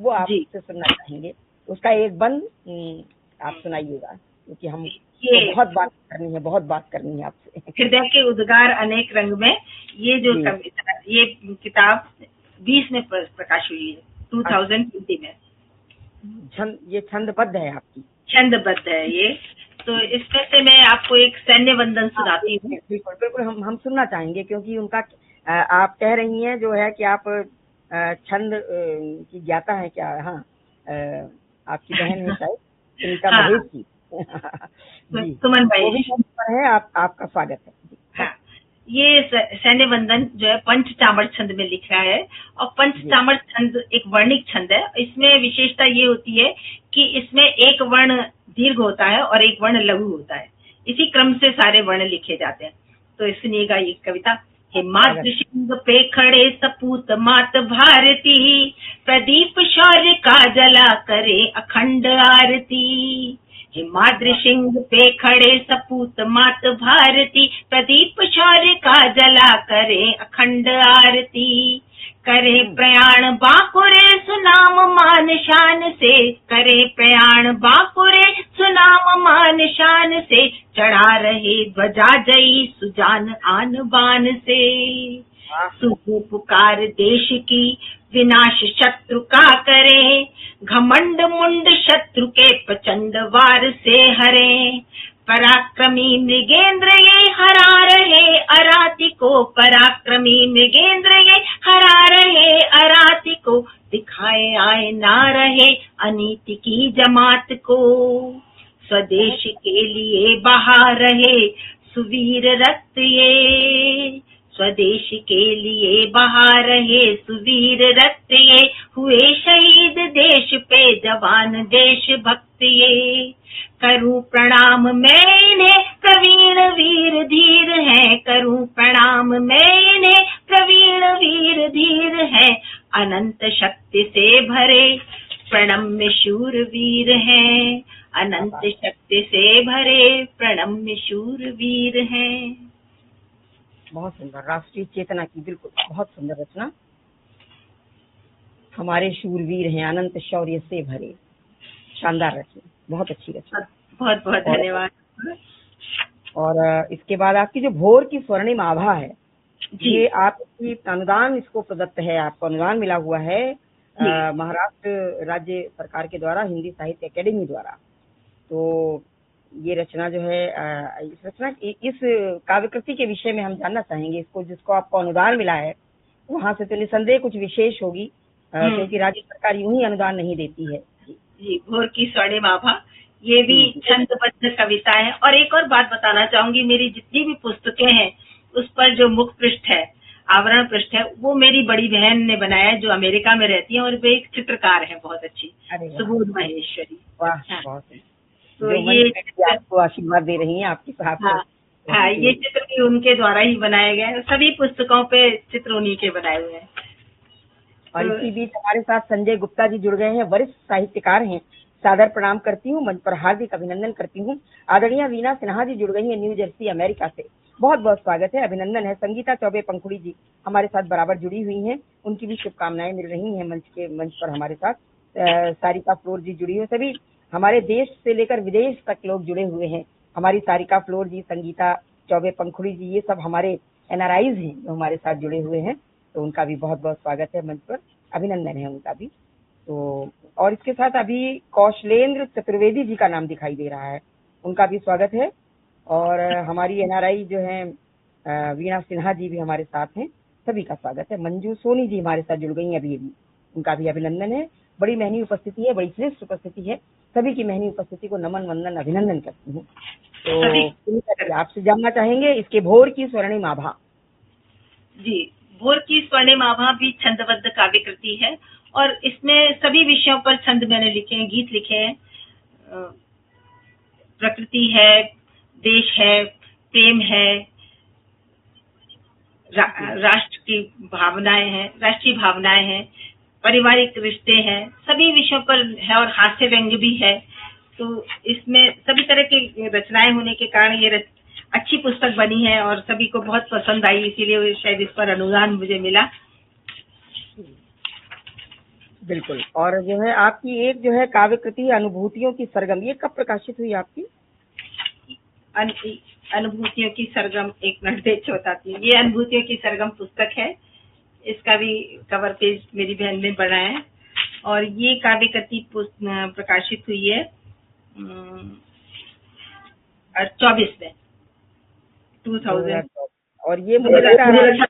वो आपसे सुनना चाहेंगे। उसका एक बंद आप सुनाइएगा, क्योंकि हम बहुत बात करनी है आपसे। हृदय के उद्गार अनेक रंग में, ये जो कविता, ये किताब 20 में प्रकाश हुई है, 2020 में। ये छंदबद्ध है आपकी? छंदबद्ध है ये। तो इसमें से मैं आपको एक सैन्य वंदन सुनाती हूँ। बिल्कुल बिल्कुल, हम सुनना चाहेंगे, क्योंकि उनका आप कह रही हैं जो है कि आप छंद की ज्ञाता है क्या? हाँ, आपकी बहन है शायद सुनीता महेश की। जी, सुमन महेश है। आपका स्वागत है। हाँ, ये सैन्य वंदन जो है पंचचामर छंद में लिखा है, और पंचचामर छंद एक वर्णिक छंद है। इसमें विशेषता ये होती है कि इसमें एक वर्ण दीर्घ होता है और एक वर्ण लघु होता है, इसी क्रम से सारे वर्ण लिखे जाते हैं। तो सुनिएगा ये कविता। हिमाद्रिशृंग पे खड़े सपूत मात भारती, प्रदीप शौर्य का जला करे अखंड आरती। हिमाद्रिशृंग पे खड़े सपूत मात भारती, प्रदीप शौर्य का जला करे अखंड आरती। करे प्रयाण बाकुरे सुनाम मान शान से, करे प्रयाण बाकुरे सुनाम मान शान से, चढ़ा रहे ध्वजा जयी सुजान आन बान से। सुबह पुकार देश की विनाश शत्रु का करे, घमंड मुंड शत्रु के प्रचंड वार से हरे। पराक्रमी मृगेंद्र ये हरा रहे अराती को, पराक्रमी मृगेंद्र ये हरा रहे अराती को, दिखाए आए ना रहे अनीति की जमात को। स्वदेश के लिए बहा रहे सुवीर रक्त ये, स्वदेश के लिए बहा रहे सुवीर रक्त ये, हुए शहीद देश पे जवान देश भक्त ये। करूं प्रणाम मैं इन्हें प्रवीण वीर धीर है, करूं प्रणाम मैं इन्हें प्रवीण वीर धीर है, अनंत शक्ति से भरे प्रणम्य शूर वीर हैं, अनंत शक्ति से भरे प्रणम्य शूर वीर हैं। बहुत सुंदर, राष्ट्रीय चेतना की बिल्कुल बहुत सुंदर रचना। हमारे शूरवीर हैं, अनंत शौर्य से भरे, शानदार रचना, बहुत अच्छी रचना। बहुत बहुत धन्यवाद। और इसके बाद आपकी जो भोर की स्वर्णिम आभा है, ये आपकी अनुदान इसको प्रदत्त है, आपको अनुदान मिला हुआ है महाराष्ट्र राज्य सरकार के द्वारा, हिंदी साहित्य अकेडमी द्वारा। तो ये रचना जो है, इस काव्यकृति के विषय में हम जानना चाहेंगे। इसको जिसको आपको अनुदान मिला है वहाँ से तो निसंदेह कुछ विशेष होगी, क्योंकि राज्य सरकार यूं ही अनुदान नहीं देती है। जी, भोर की स्वर्णिम आभा ये भी छंदबद्ध कविता है। और एक और बात बताना चाहूंगी, मेरी जितनी भी पुस्तकें हैं उस पर जो मुख पृष्ठ है, आवरण पृष्ठ है, वो मेरी बड़ी बहन ने बनाया है, जो अमेरिका में रहती है, और वे एक चित्रकार है बहुत अच्छी, सुबोध महेश्वरी। तो ये आपको आशीर्वाद दे रही हैं आपके साथ। हाँ, ये चित्र भी उनके द्वारा ही बनाए गए हैं, सभी पुस्तकों पे चित्र उन्हीं के बनाए हुए हैं। और इसी बीच हमारे साथ संजय गुप्ता जी जुड़ गए हैं, वरिष्ठ साहित्यकार हैं। सादर प्रणाम करती हूँ, मंच पर हार्दिक अभिनंदन करती हूँ। आदरणीय वीना सिन्हा जी जुड़ गई हैं न्यू जर्सी अमेरिका से, बहुत बहुत स्वागत है, अभिनंदन है। संगीता चौबे पंखुड़ी जी हमारे साथ बराबर जुड़ी हुई हैं, उनकी भी शुभकामनाएं मिल रही हैं मंच पर हमारे साथ। सारिका फ्लोर जी जुड़ी हुई, सभी हमारे देश से लेकर विदेश तक लोग जुड़े हुए हैं। हमारी सारिका फ्लोर जी, संगीता चौबे पंखुड़ी जी, ये सब हमारे NRIs हैं जो हमारे साथ जुड़े हुए हैं, तो उनका भी बहुत बहुत स्वागत है मंच पर, अभिनंदन है उनका भी। तो और इसके साथ अभी कौशलेंद्र चतुर्वेदी जी का नाम दिखाई दे रहा है, उनका भी स्वागत है। और हमारी एनआरआई जो है वीणा सिन्हा जी भी हमारे साथ हैं, सभी का स्वागत है। मंजू सोनी जी हमारे साथ जुड़ गई हैं अभी, उनका भी अभिनंदन है। बड़ी महंगी उपस्थिति है, बड़ी श्रेष्ठ उपस्थिति है, सभी की महंगी उपस्थिति को नमन वंदन अभिनंदन करती हूँ। तो आपसे जानना चाहेंगे इसके भोर की स्वर्णिम आभा। जी, भोर की स्वर्णिम आभा भी छंदबद्ध काव्य कृति है और इसमें सभी विषयों पर छंद मैंने लिखे हैं, गीत लिखे हैं। प्रकृति है, देश है, प्रेम है, राष्ट्र की भावनाएं हैं, राष्ट्रीय भावनाएं हैं, पारिवारिक रिश्ते हैं, सभी विषयों पर है और हास्य व्यंग्य भी है। तो इसमें सभी तरह की रचनाएं होने के कारण ये अच्छी पुस्तक बनी है और सभी को बहुत पसंद आई, इसीलिए शायद इस पर अनुदान मुझे मिला। बिल्कुल। और जो है आपकी एक जो है काव्य कृति अनुभूतियों की सरगम, ये कब प्रकाशित हुई आपकी? अनुभूतियों की सरगम, एक मिनट देख बताती हूँ। ये अनुभूतियों की सरगम पुस्तक है, इसका भी कवर पेज मेरी बहन ने बनाया है और ये काव्य कृति प्रकाशित हुई है 24 में 2000। और ये मुझे लग रहा है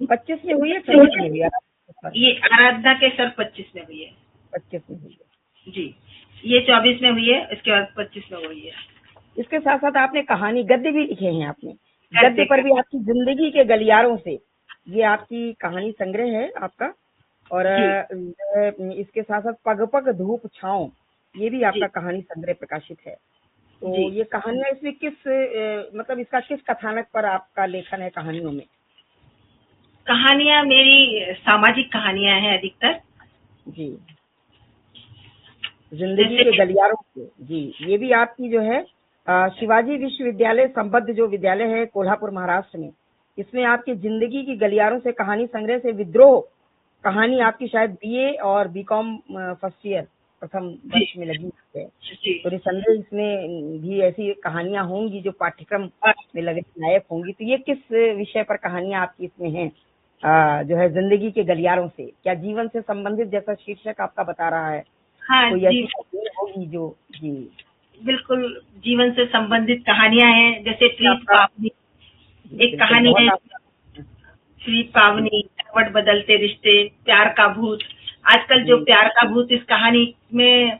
25 में हुई है, 26 में हुई है? ये आराधना के सर 25 में हुई है। 25 में हुई है जी, ये 24 में हुई है, इसके बाद 25 में हुई है। इसके साथ साथ आपने कहानी गद्य भी लिखे हैं आपने, गद्य पर भी आपकी जिंदगी के गलियारों से, ये आपकी कहानी संग्रह है आपका। और इसके साथ साथ पग पग धूप छाँव, ये भी आपका कहानी संग्रह प्रकाशित है। तो ये कहानियां इसमें किस मतलब इसका किस कथानक पर आपका लेखन है कहानियों में? कहानियां मेरी सामाजिक कहानियां हैं अधिकतर। जी, जिंदगी के गलियारों से। जी, ये भी आपकी जो है शिवाजी विश्वविद्यालय संबद्ध जो विद्यालय है कोल्हापुर महाराष्ट्र में, इसमें आपकी जिंदगी की गलियारों से कहानी संग्रह से विद्रोह कहानी आपकी शायद बीए और बीकॉम फर्स्ट ईयर प्रथम वर्ष में लगी है। तो निसंदेह इसमें भी ऐसी कहानियां होंगी जो पाठ्यक्रम में लगने लायक होंगी। तो ये किस विषय पर कहानियां आपकी इसमें हैं? जो है जिंदगी के गलियारों से, क्या जीवन से संबंधित जैसा शीर्षक आपका बता रहा है? हाँ, कोई ऐसी होगी जो? जी बिल्कुल, जीवन से संबंधित कहानियां हैं, जैसे प्रीत पावनी एक कहानी है, प्रीत पावनी, करवट बदलते रिश्ते, प्यार का भूत। आजकल जो प्यार का भूत, इस कहानी में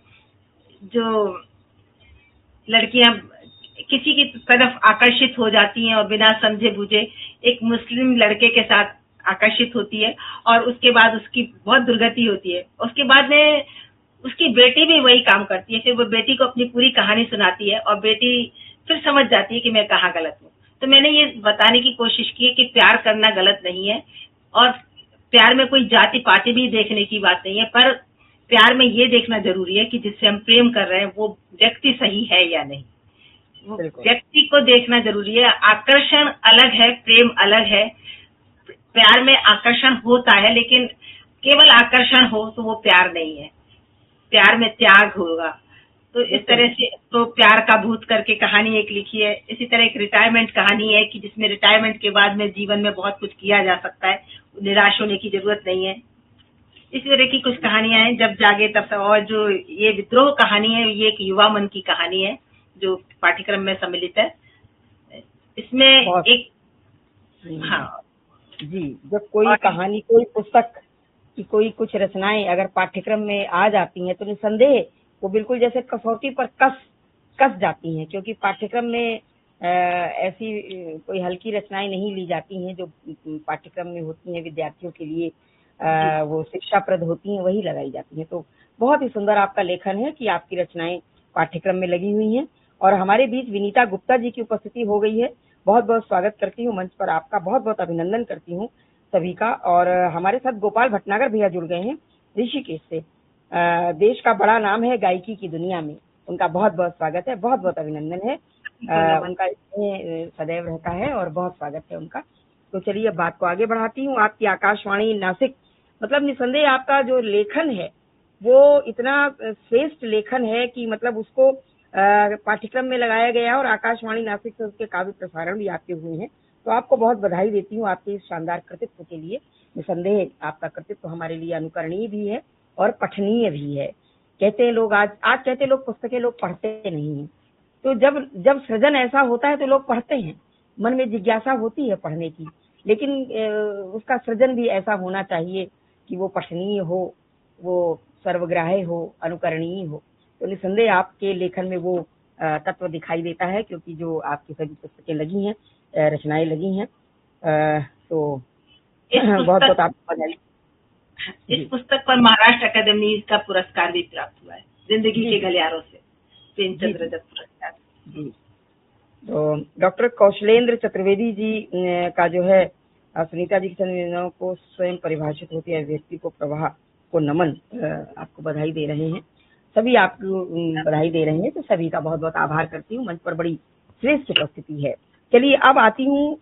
जो लड़कियां किसी की तरफ आकर्षित हो जाती हैं और बिना समझे बूझे एक मुस्लिम लड़के के साथ आकर्षित होती है और उसके बाद उसकी बहुत दुर्गति होती है। उसके बाद में उसकी बेटी भी वही काम करती है, फिर वो बेटी को अपनी पूरी कहानी सुनाती है और बेटी फिर समझ जाती है कि मैं कहाँ गलत हूँ। तो मैंने ये बताने की कोशिश की है कि प्यार करना गलत नहीं है और प्यार में कोई जाति पाति भी देखने की बात नहीं है, पर प्यार में ये देखना जरूरी है कि जिससे हम प्रेम कर रहे हैं वो व्यक्ति सही है या नहीं, वो व्यक्ति को देखना जरूरी है। आकर्षण अलग है, प्रेम अलग है। प्यार में आकर्षण होता है, लेकिन केवल आकर्षण हो तो वो प्यार नहीं है, प्यार में त्याग होगा। तो इस तरह से तो प्यार का भूत करके कहानी एक लिखी है। इसी तरह एक रिटायरमेंट कहानी है कि जिसमें रिटायरमेंट के बाद में जीवन में बहुत कुछ किया जा सकता है, निराश होने की जरूरत नहीं है। इसी तरह की कुछ कहानियां हैं, जब जागे तब से। और जो ये विद्रोह कहानी है, ये एक युवा मन की कहानी है जो पाठ्यक्रम में सम्मिलित है। इसमें एक जी, जब कोई कहानी, कोई पुस्तक की कोई कुछ रचनाएं अगर पाठ्यक्रम में आ जाती हैं तो निसंदेह वो बिल्कुल जैसे कसौटी पर कस जाती हैं, क्योंकि पाठ्यक्रम में ऐसी कोई हल्की रचनाएं नहीं ली जाती हैं जो पाठ्यक्रम में होती हैं विद्यार्थियों के लिए वो शिक्षाप्रद होती हैं, वही लगाई जाती हैं। तो बहुत ही सुंदर आपका लेखन है कि आपकी रचनाएं पाठ्यक्रम में लगी हुई हैं। और हमारे बीच विनीता गुप्ता जी की उपस्थिति हो गई है, बहुत बहुत स्वागत करती हूँ मंच पर आपका, बहुत बहुत अभिनंदन करती हूँ सभी का। और हमारे साथ गोपाल भटनागर भैया जुड़ गए हैं ऋषिकेश से, देश का बड़ा नाम है गायकी की दुनिया में, उनका बहुत बहुत स्वागत है, बहुत बहुत अभिनंदन है, उनका इसमें सदैव रहता है और बहुत स्वागत है उनका। तो चलिए अब बात को आगे बढ़ाती हूँ। आपकी आकाशवाणी नासिक, मतलब निसंदेह आपका जो लेखन है वो इतना श्रेष्ठ लेखन है कि मतलब उसको पाठ्यक्रम में लगाया गया और आकाशवाणी नासिक से उसके काव्य प्रसारण भी आपके हुए हैं। तो आपको बहुत बधाई देती हूँ आपके इस शानदार कृतित्व के लिए। निसंदेह आपका कृतित्व हमारे लिए अनुकरणीय भी है और पठनीय भी है। कहते हैं लोग, आज कहते हैं लोग पुस्तकें लोग पढ़ते नहीं हैं। तो जब सृजन ऐसा होता है तो लोग पढ़ते हैं, मन में जिज्ञासा होती है पढ़ने की, लेकिन उसका सृजन भी ऐसा होना चाहिए कि वो पठनीय हो, वो सर्वग्राह्य हो, अनुकरणीय हो। तो निसंदेह आपके लेखन में वो तत्व दिखाई देता है, क्योंकि जो आपकी सभी पुस्तकें लगी हैं, रचनाएं लगी हैं, तो बहुत बहुत आपको बधाई। इस पुस्तक पर महाराष्ट्र अकादमी का पुरस्कार भी प्राप्त हुआ है, जिंदगी के गलियारों से प्रेमचंद रजक पुरस्कार। जी, तो डॉक्टर कौशलेंद्र चतुर्वेदी जी का जो है सुनीता जी के संवेदनाओं को स्वयं परिभाषित होती है व्यक्ति को प्रवाह को नमन, आपको बधाई दे रहे हैं, सभी आपको बधाई दे रहे हैं, तो सभी का बहुत बहुत आभार करती हूँ। मंच पर बड़ी श्रेष्ठ उपस्थिति है। चलिए अब आती हूँ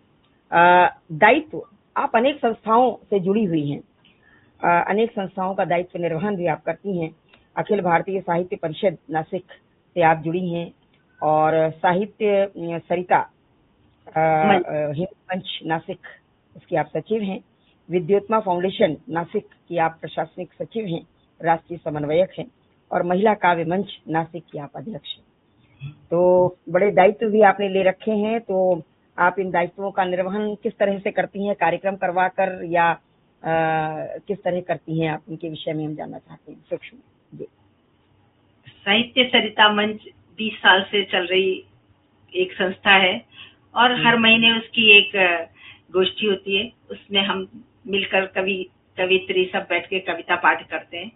दायित्व। आप अनेक संस्थाओं से जुड़ी हुई हैं, अनेक संस्थाओं का दायित्व निर्वहन भी आप करती हैं। अखिल भारतीय साहित्य परिषद नासिक से आप जुड़ी हैं, और साहित्य सरिता हिंद मंच नासिक, उसकी आप सचिव हैं। विद्योत्मा फाउंडेशन नासिक की आप प्रशासनिक सचिव हैं, राष्ट्रीय समन्वयक हैं, और महिला काव्य मंच नासिक की आप अध्यक्ष हैं। तो बड़े दायित्व भी आपने ले रखे हैं। तो आप इन दायित्वों का निर्वहन किस तरह से करती हैं, कार्यक्रम करवाकर या किस तरह करती हैं आप, इनके विषय में हम जानना चाहते हैं सूक्ष्म जी। साहित्य सरिता मंच 20 साल से चल रही एक संस्था है, और हर महीने उसकी एक गोष्ठी होती है, उसमें हम मिलकर कवित्री सब बैठ के कविता पाठ करते हैं।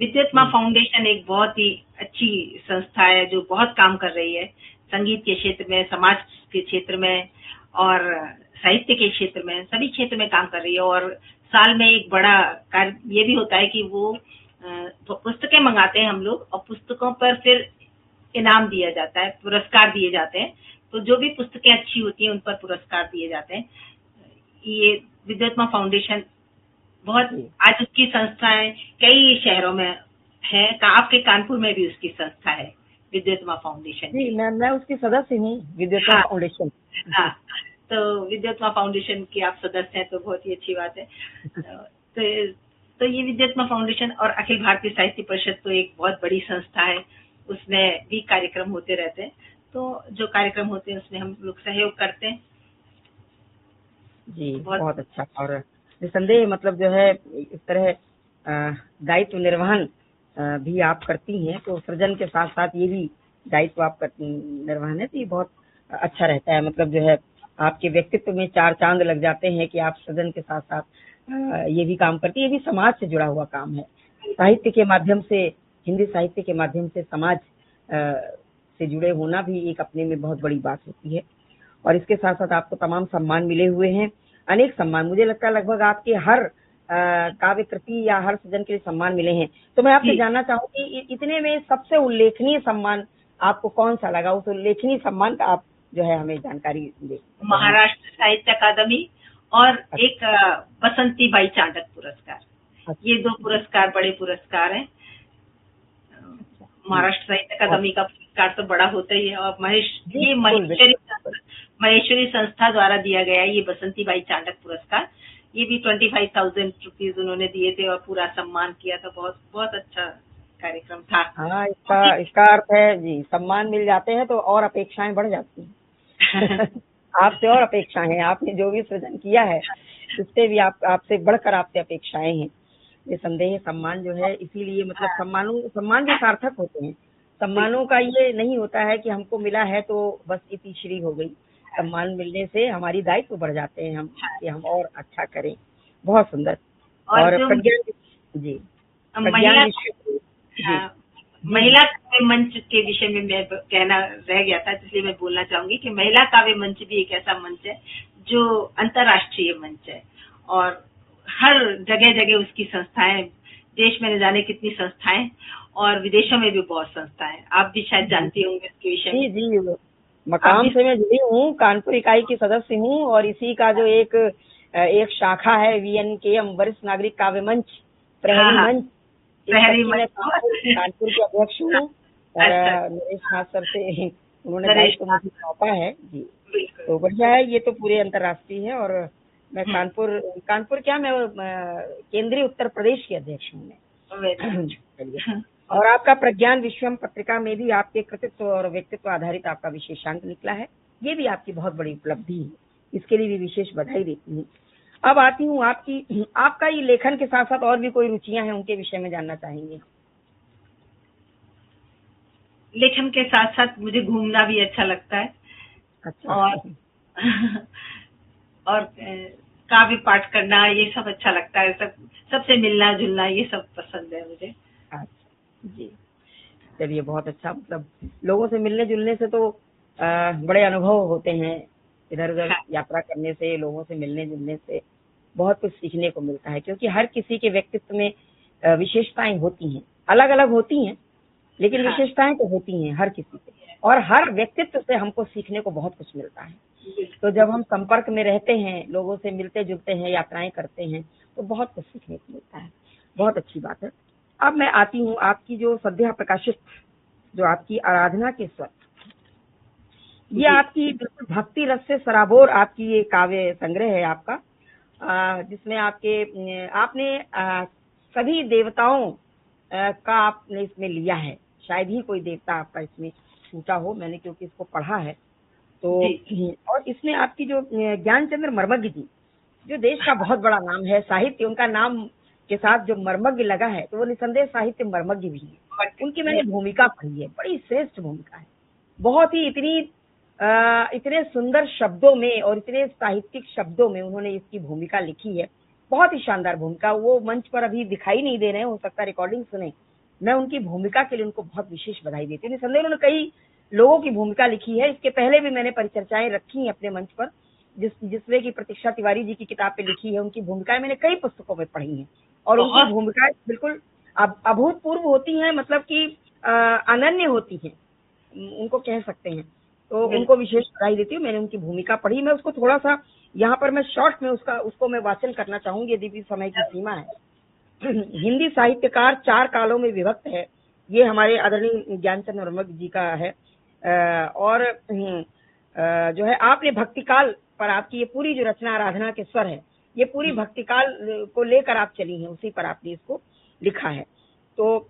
विद्योत्मा फाउंडेशन एक बहुत ही अच्छी संस्था है जो बहुत काम कर रही है, संगीत के क्षेत्र में, समाज के क्षेत्र में और साहित्य के क्षेत्र में, सभी क्षेत्र में काम कर रही है। और साल में एक बड़ा कार्य ये भी होता है कि वो पुस्तकें मंगाते हैं हम लोग, और पुस्तकों पर फिर इनाम दिया जाता है, पुरस्कार दिए जाते हैं। तो जो भी पुस्तकें अच्छी होती हैं उन पर पुरस्कार दिए जाते हैं। ये विद्योत्मा फाउंडेशन बहुत, आज उसकी संस्थाएं कई शहरों में है, आपके कानपुर में भी उसकी संस्था है विद्योत्मा फाउंडेशन। जी, मैं उसकी सदस्य हूँ, विद्योत्मा फाउंडेशन। हाँ, तो विद्योत्मा फाउंडेशन की आप सदस्य हैं, तो बहुत ही अच्छी बात है। तो ये विद्योत्मा फाउंडेशन और अखिल भारतीय साहित्य परिषद तो एक बहुत बड़ी संस्था है, उसमें भी कार्यक्रम होते रहते हैं। तो जो कार्यक्रम होते हैं उसमें हम लोग सहयोग करते हैं। जी, बहुत अच्छा। और निसंदेह मतलब जो है इस तरह दायित्व निर्वहन भी आप करती हैं, तो सृजन के साथ साथ ये भी दायित्व आप निर्वहन है, तो ये बहुत अच्छा रहता है। मतलब जो है आपके व्यक्तित्व में चार चांद लग जाते हैं कि आप सृजन के साथ साथ ये भी काम करती है। ये भी समाज से जुड़ा हुआ काम है। साहित्य के माध्यम से, हिंदी साहित्य के माध्यम से समाज से जुड़े होना भी एक अपने में बहुत बड़ी बात होती है। और इसके साथ साथ आपको तमाम सम्मान मिले हुए हैं, अनेक सम्मान। मुझे लगता है लगभग आपके हर काव्य कृति या हर सृजन के लिए सम्मान मिले हैं। तो मैं आपसे जानना चाहूंगी, इतने में सबसे उल्लेखनीय सम्मान आपको कौन सा लगा? उस उल्लेखनीय सम्मान का आप जो है हमें जानकारी दे। महाराष्ट्र साहित्य अकादमी और एक बसंती बाई चांडक पुरस्कार। ये दो पुरस्कार बड़े पुरस्कार हैं। महाराष्ट्र साहित्य अकादमी का पुरस्कार तो बड़ा होता ही है, और महेश्वरी संस्था द्वारा दिया गया है ये बसंती बाई चांडक पुरस्कार। ये भी 25,000 रुपीज उन्होंने दिए थे और पूरा सम्मान किया था। बहुत बहुत अच्छा कार्यक्रम था। हाँ, इसका अर्थ है जी, सम्मान मिल जाते हैं तो और अपेक्षाएं बढ़ जाती हैं। आपसे और अपेक्षाएं हैं, आपने जो भी सृजन किया है उससे भी आपसे बढ़कर आपसे अपेक्षाएं हैं। निसंदेह सम्मान जो है, इसीलिए मतलब सम्मान जो सार्थक होते हैं, सम्मानों का ये नहीं होता है कि हमको मिला है तो बस इतनी श्री हो गई। सम्मान मिलने से हमारी दायित्व बढ़ जाते हैं, हम कि हम और अच्छा करें। बहुत सुंदर। और प्रज्ञान जी, महिला काव्य मंच के विषय में मैं कहना रह गया था, इसलिए मैं बोलना चाहूंगी कि महिला काव्य मंच भी एक ऐसा मंच है जो अंतर्राष्ट्रीय मंच है, और हर जगह जगह उसकी संस्थाएं, देश में न जाने कितनी संस्थाएं, और विदेशों में भी बहुत संस्थाएं। आप भी शायद जानती होंगे इसके विषय में। जी, मकाम से मैं जुड़ी हूँ, कानपुर इकाई की सदस्य हूँ, और इसी का जो एक शाखा है VNKM, वरिष्ठ नागरिक काव्य मंच, प्रहरी मंच, कानपुर के अध्यक्ष हूँ। और नरेश खास सर से उन्होंने दायित्व मुझे सौंपा है जी। तो बढ़िया है, ये तो पूरे अंतर्राष्ट्रीय है। और मैं कानपुर क्या, मैं केंद्रीय उत्तर प्रदेश की अध्यक्ष हूँ। चलिए। और आपका प्रज्ञान विश्वम पत्रिका में भी आपके कृतित्व और व्यक्तित्व आधारित आपका विशेषांक निकला है। ये भी आपकी बहुत बड़ी उपलब्धि है, इसके लिए भी विशेष बधाई देती हूँ। अब आती हूँ आपका ये लेखन के साथ साथ और भी कोई रुचियां हैं, उनके विषय में जानना चाहेंगे? लेखन के साथ साथ मुझे घूमना भी अच्छा लगता है। अच्छा। और काव्य पाठ करना, ये सब अच्छा लगता है। सबसे मिलना जुलना, ये सब पसंद है मुझे। अच्छा जी, चलिए बहुत अच्छा। मतलब लोगों से मिलने जुलने से तो बड़े अनुभव होते हैं, इधर उधर यात्रा करने से, लोगों से मिलने जुलने से बहुत कुछ सीखने को मिलता है, क्योंकि हर किसी के व्यक्तित्व में विशेषताएं होती हैं, अलग अलग होती हैं, लेकिन विशेषताएं तो होती हैं हर किसी के, और हर व्यक्तित्व से हमको सीखने को बहुत कुछ मिलता है। तो जब हम संपर्क में रहते हैं, लोगों से मिलते जुलते हैं, यात्राएं करते हैं, तो बहुत कुछ सीखने को मिलता है। बहुत अच्छी बात है। अब मैं आती हूँ आपकी जो सद्य प्रकाशित जो आपकी आराधना के स्वर, ये आपकी बिल्कुल भक्ति रस से सराबोर आपकी ये काव्य संग्रह है आपका, जिसमें आपने सभी देवताओं का आपने इसमें लिया है। शायद ही कोई देवता आपका इसमें छूटा हो, मैंने क्योंकि इसको पढ़ा है तो। और इसमें आपकी जो ज्ञानचंद्र मर्मज्ञ जी, जो देश का बहुत बड़ा नाम है, साहित्य उनका नाम के साथ जो मर्मज्ञ लगा है, तो वो निसंदेह साहित्य मर्मज्ञ भी है। उनकी मैंने भूमिका पढ़ी है, बड़ी श्रेष्ठ भूमिका है। बहुत ही इतने सुंदर शब्दों में और इतने साहित्यिक शब्दों में उन्होंने इसकी भूमिका लिखी है। बहुत ही शानदार भूमिका। वो मंच पर अभी दिखाई नहीं दे रहे हैं, हो सकता है रिकॉर्डिंग सुने। मैं उनकी भूमिका के लिए उनको बहुत विशेष बधाई देती हूँ। निसंदेह उन्होंने कई लोगों की भूमिका लिखी है। इसके पहले भी मैंने परिचर्चाएं रखी हैं अपने मंच पर, जिसमें की प्रतीक्षा तिवारी जी की किताब पे लिखी है। उनकी भूमिकाएं मैंने कई पुस्तकों में पढ़ी हैं, और उनकी भूमिकाएं बिल्कुल अभूतपूर्व होती हैं, मतलब कि अनन्य होती हैं, उनको कह सकते हैं। तो उनको विशेष बधाई देती हूँ। मैंने उनकी भूमिका पढ़ी। मैं उसको थोड़ा सा यहाँ पर मैं शॉर्ट में उसको मैं वाचन करना चाहूंगी, यदि भी समय की सीमा है। हिंदी साहित्यकार 4 कालों में विभक्त है, ये हमारे आदरणीय ज्ञानचंद्र मर्मज्ञ जी का है। और जो है आपने भक्तिकाल पर आपकी ये पूरी जो रचना आराधना के स्वर है, ये पूरी भक्तिकाल को लेकर आप चली हैं, उसी पर आपने इसको लिखा है। तो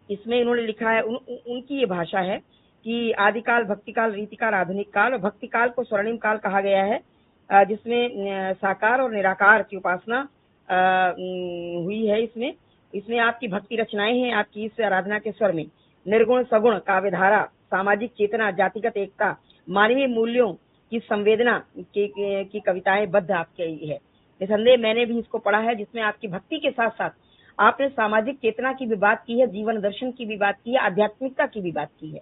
इसमें इन्होंने लिखा है, उनकी ये भाषा है कि आदिकाल, भक्तिकाल, रीतिकाल, आधुनिक काल। और भक्तिकाल को स्वर्णिम काल कहा गया है, जिसमें साकार और निराकार की उपासना हुई है। इसमें आपकी भक्ति रचनाएं हैं। आपकी इस आराधना के स्वर में निर्गुण सगुण काव्यधारा, सामाजिक चेतना, जातिगत एकता, मानवीय मूल्यों की संवेदना की कविताएं बद्ध आपकी है। निसंदेह मैंने भी इसको पढ़ा है, जिसमें आपकी भक्ति के साथ साथ आपने सामाजिक चेतना की भी बात की है, जीवन दर्शन की भी बात की है, आध्यात्मिकता की भी बात की है।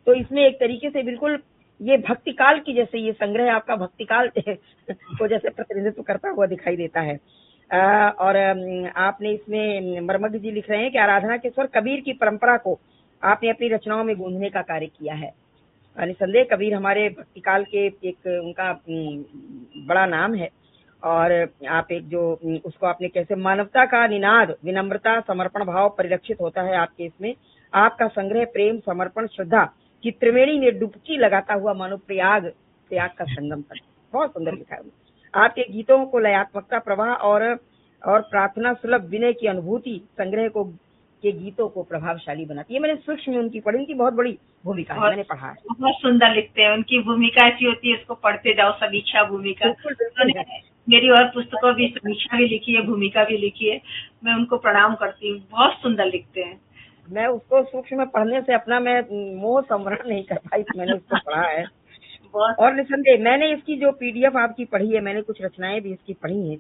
तो इसमें एक तरीके से बिल्कुल ये भक्तिकाल की, जैसे ये संग्रह आपका भक्तिकाल को जैसे प्रतिनिधित्व करता हुआ दिखाई देता है। और आपने इसमें मर्मज्ञ जी लिख रहे हैं कि आराधना के स्वर कबीर की परंपरा को आपने अपनी रचनाओं में गूंजने का कार्य किया है। निसंदेह कबीर हमारे भक्तिकाल के एक उनका बड़ा नाम है। और आप एक जो उसको आपने कैसे मानवता का निनाद, विनम्रता, समर्पण भाव परिलक्षित होता है आपके इसमें। आपका संग्रह प्रेम, समर्पण, श्रद्धा की त्रिवेणी में डुबकी लगाता हुआ मानो प्रयाग का संगम तक। बहुत सुंदर लिखा है। आपके गीतों को लयात्मकता, प्रवाह और प्रार्थना सुलभ विनय की अनुभूति संग्रह के गीतों को प्रभावशाली बनाती है। मैंने सूक्ष्म में उनकी पढ़ी, उनकी बहुत बड़ी भूमिका है, मैंने पढ़ा है। बहुत सुंदर लिखते हैं, उनकी भूमिका ऐसी होती है, इसको पढ़ते जाओ, समीक्षा भूमिका। मेरी और पुस्तकों भी समीक्षा भी लिखी है, भूमिका भी लिखी है। मैं उनको प्रणाम करती हूँ, बहुत सुंदर लिखते हैं। मैं उसको सूक्ष्म में पढ़ने से अपना मैं मोह संवरण नहीं कर पाई, मैंने उसको पढ़ा है। और निसंदेह मैंने इसकी जो PDF आपकी पढ़ी है, मैंने कुछ रचनाएं भी इसकी पढ़ी हैं।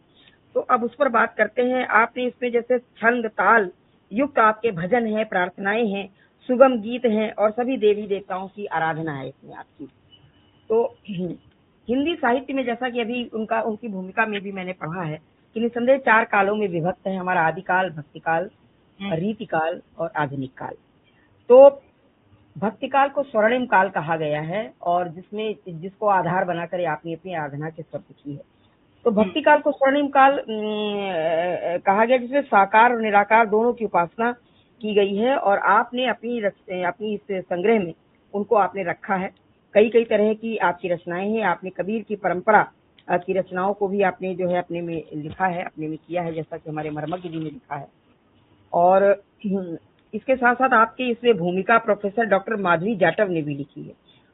तो अब उस पर बात करते हैं। आपने इसमें जैसे छंद ताल युक्त आपके भजन है, प्रार्थनाएं हैं, सुगम गीत हैं, और सभी देवी देवताओं की आराधना है इसमें आपकी। तो हिंदी साहित्य में जैसा कि अभी उनकी भूमिका में भी मैंने पढ़ा है कि निसंदेह 4 कालों में विभक्त है हमारा आदिकाल, भक्तिकाल, रीतिकाल और आधुनिक काल। तो भक्तिकाल को स्वर्णिम काल कहा गया है, और जिसको आधार बनाकर आपने अपनी आराधना के स्वर लिखी है। तो भक्तिकाल को स्वर्णिम काल कहा गया, जिसमें साकार और निराकार दोनों की उपासना की गई है। और आपने अपनी इस संग्रह में उनको आपने रखा है। कई तरह की आपकी रचनाएं हैं। आपने कबीर की परंपरा की रचनाओं को भी आपने जो है अपने में लिखा है, अपने में किया है, जैसा कि हमारे मर्मज्ञ जी ने लिखा है। और इसके साथ साथ आपकी इसमें भूमिका प्रोफेसर डॉक्टर माधवी जाटव ने भी लिखी है,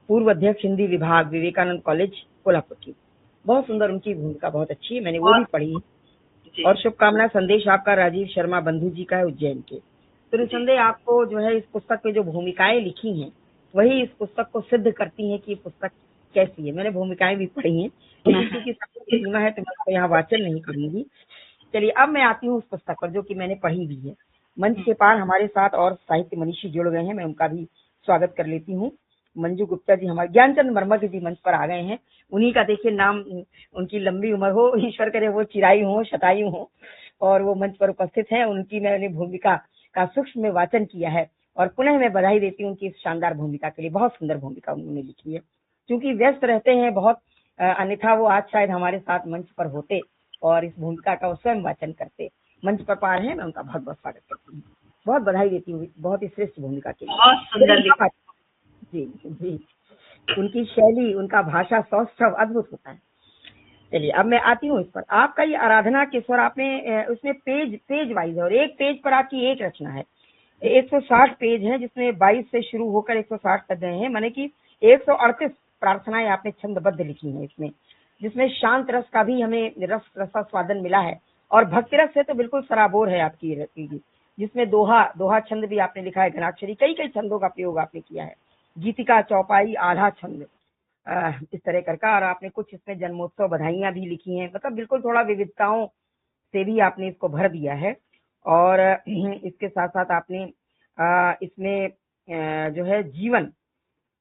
पूर्व अध्यक्ष हिंदी विभाग, विवेकानंद कॉलेज कोल्हापुर की। बहुत सुंदर उनकी भूमिका, बहुत अच्छी है, मैंने वो भी पढ़ी है। जी। और शुभकामना संदेश आपका राजीव शर्मा बंधु जी का है, उज्जैन के। तो निसंदेह आपको जो है इस पुस्तक में जो भूमिकाएं लिखी हैं वही इस पुस्तक को सिद्ध करती हैं कि ये पुस्तक कैसी है। मैंने भूमिकाएं भी पढ़ी हैं, लेकिन चूंकि समय की सीमा है तो मैं आपको यहाँ वाचन नहीं करूंगी। चलिए अब मैं आती हूँ उस पुस्तक पर जो कि मैंने पढ़ी हुई है। मंच के पार हमारे साथ और साहित्य मनीषी जुड़ गए हैं, मैं उनका भी स्वागत कर लेती हूँ। मंजू गुप्ता जी हमारे, ज्ञानचंद मर्मज्ञ जी मंच पर आ गए हैं। उन्हीं का देखिए नाम, उनकी लंबी उम्र हो, ईश्वर करे वो चिरायु हो, शतायु हो, और वो मंच पर उपस्थित हैं। उनकी मैंने भूमिका का सूक्ष्म में वाचन किया है और पुनः मैं बधाई देती हूँ उनकी इस शानदार भूमिका के लिए। बहुत सुंदर भूमिका उन्होंने लिखी है। क्योंकि व्यस्त रहते हैं बहुत, अन्यथा वो आज शायद हमारे साथ मंच पर होते और इस भूमिका का वो स्वयं वाचन करते। मंच पर पार हैं, मैं उनका बहुत बहुत स्वागत करती हूँ, बहुत बधाई देती हूँ बहुत ही श्रेष्ठ भूमिका के लिए। बहुत सुंदर लिखा। जी जी, उनकी शैली, उनका भाषा सौष्ठव अद्भुत होता है। चलिए अब मैं आती हूँ इस पर। आपका ये आराधना के स्वर, आपने उसमें पेज वाइज है और एक पेज पर आपकी एक रचना है। 160 पेज है जिसमें 22 से शुरू होकर 160 तक गए हैं, माने कि 138 प्रार्थनाएं आपने छंदबद्ध लिखी हैं इसमें, जिसमें शांत रस का भी हमें रसास्वादन मिला है और भक्ति रस से तो बिल्कुल सराबोर है आपकी ये रचना, जिसमें दोहा छंद भी आपने लिखा है, घनाक्षरी, कई कई छंदों का प्रयोग आपने किया है, गीतिका, चौपाई, आधा छंद, इस तरह करका। और आपने कुछ इसमें जन्मोत्सव बधाइयां भी लिखी हैं, मतलब बिल्कुल थोड़ा विविधताओं से भी आपने इसको भर दिया है। और इसके साथ साथ आपने इसमें जो है जीवन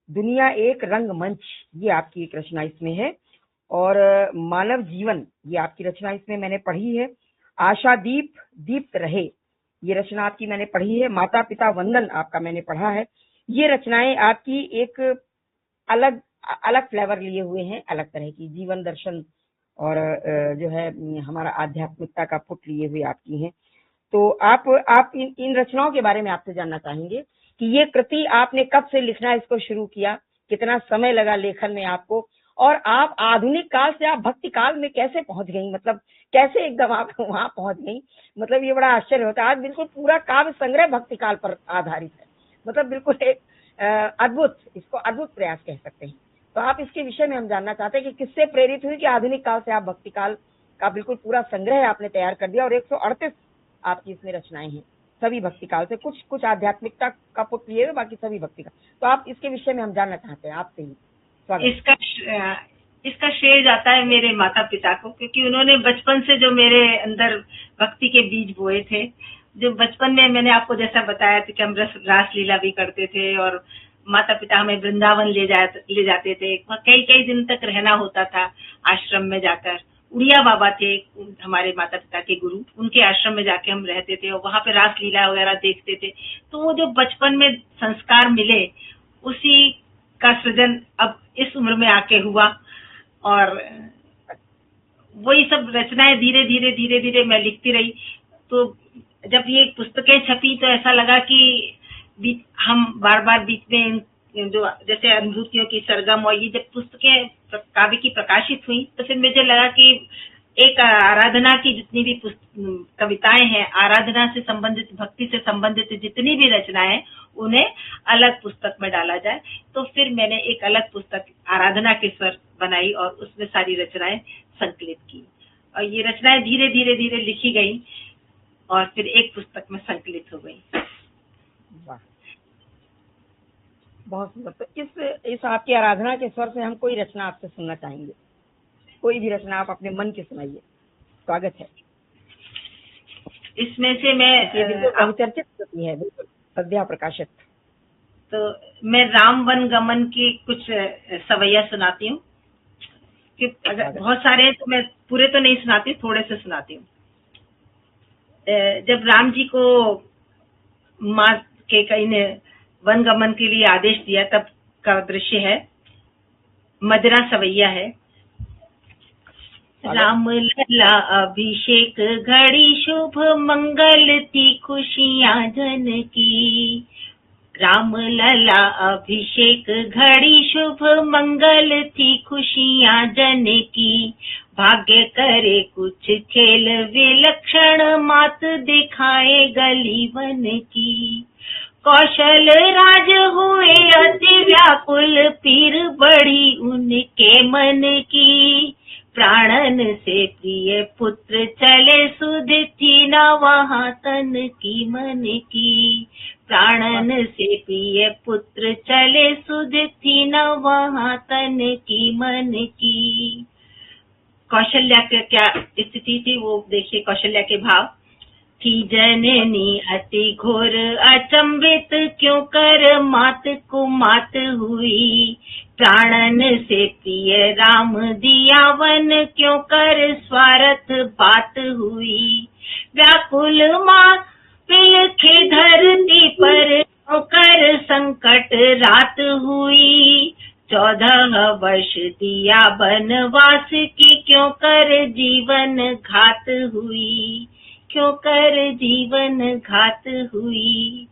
दुनिया एक रंगमंच, ये आपकी एक रचना इसमें है। और मानव जीवन, ये आपकी रचना इसमें मैंने पढ़ी है। आशा दीप दीप्त रहे, ये रचना आपकी मैंने पढ़ी है। माता पिता वंदन आपका मैंने पढ़ा है। ये रचनाएं आपकी एक अलग अलग फ्लेवर लिए हुए हैं, अलग तरह की जीवन दर्शन और जो है हमारा आध्यात्मिकता का पुट लिए हुए आपकी हैं। तो आप इन रचनाओं के बारे में आपसे जानना चाहेंगे कि ये कृति आपने कब से लिखना इसको शुरू किया, कितना समय लगा लेखन में आपको, और आप आधुनिक काल से आप भक्ति काल में कैसे पहुंच गई, मतलब कैसे एकदम आप वहां पहुंच गई। मतलब ये बड़ा आश्चर्य होता है, आज बिल्कुल पूरा काव्य संग्रह भक्ति काल पर आधारित है, मतलब बिल्कुल एक अद्भुत, इसको अद्भुत प्रयास कह सकते हैं। तो आप इसके विषय में हम जानना चाहते हैं कि किससे प्रेरित हुई कि आधुनिक काल से आप भक्ति काल का बिल्कुल पूरा संग्रह आपने तैयार कर दिया और 138 आपकी इसमें रचनाएं हैं, सभी भक्ति काल से, कुछ आध्यात्मिकता का पुट लिए हुए, बाकी सभी भक्ति का। तो आप इसके विषय में हम जानना चाहते हैं आपसे ही। स्वागत। इसका श्रेय जाता है मेरे माता पिता को, क्योंकि उन्होंने बचपन से जो मेरे अंदर भक्ति के बीज बोए थे। जो बचपन में मैंने आपको जैसा बताया था कि हम रास लीला भी करते थे और माता पिता हमें वृंदावन ले जाते थे। कई कई दिन तक रहना होता था आश्रम में जाकर। उड़िया बाबा थे हमारे माता पिता के गुरु, उनके आश्रम में जाके हम रहते थे और वहां पे रास लीला वगैरह देखते थे। तो वो जो बचपन में संस्कार मिले, उसी का सृजन अब इस उम्र में आके हुआ। और वही सब रचनाएं धीरे धीरे मैं लिखती रही। तो जब ये पुस्तकें छपी तो ऐसा लगा कि हम बार बार बीच में जो जैसे अनुभूतियों की सरगम, और ये जब पुस्तकें काव्य की प्रकाशित हुई तो फिर मुझे लगा कि एक आराधना की जितनी भी कविताएं हैं, आराधना से संबंधित, भक्ति से संबंधित जितनी भी रचनाएं, उन्हें अलग पुस्तक में डाला जाए। तो फिर मैंने एक अलग पुस्तक आराधना के स्वर बनाई और उसमें सारी रचनाएं संकलित की और ये रचनाएं धीरे धीरे लिखी गई और फिर एक पुस्तक में संकलित हो गई। वाह, बहुत सुंदर। तो इस आपकी आराधना के स्वर से हम कोई रचना आपसे सुनना चाहेंगे, कोई भी रचना आप अपने मन की सुनाइए, स्वागत है। इसमें से मैं बहुचर्चित होती है, बिल्कुल सद्या प्रकाशित। तो मैं राम वन गमन की कुछ सवैया सुनाती हूँ, कि अगर बहुत सारे हैं तो मैं पूरे तो नहीं सुनाती, थोड़े से सुनाती हूँ। जब राम जी को माँ के कई ने वन गमन के लिए आदेश दिया तब का दृश्य है, मदरा सवैया है। राम लला अभिषेक घड़ी शुभ मंगल थी खुशियां जन की, राम लला अभिषेक घड़ी शुभ मंगल थी खुशियां जन की। भाग्य करे कुछ खेल विलक्षण मात दिखाए गली वन की। कौशल राज हुए अति व्याकुल पीर बढ़ी उनके मन की। प्राणन से प्रिय पुत्र चले सुध थी न वहाँ तन की मन की। प्राणन से प्रिय पुत्र चले सुध थी न वहाँ तन की मन की। कौशल्या की क्या स्थिति थी वो देखिए, कौशल्या के भाव। थी जननी अति घोर अचंभित क्यों कर मात को मात हुई। प्राणन से प्रिय राम दिया वन क्यों कर स्वार्थ बात हुई। व्याकुल माँ बिलखे धरती पर कर संकट रात हुई। 14 वर्ष दिया बनवास की क्यों कर जीवन घात हुई। क्यों कर जीवन घात हुई।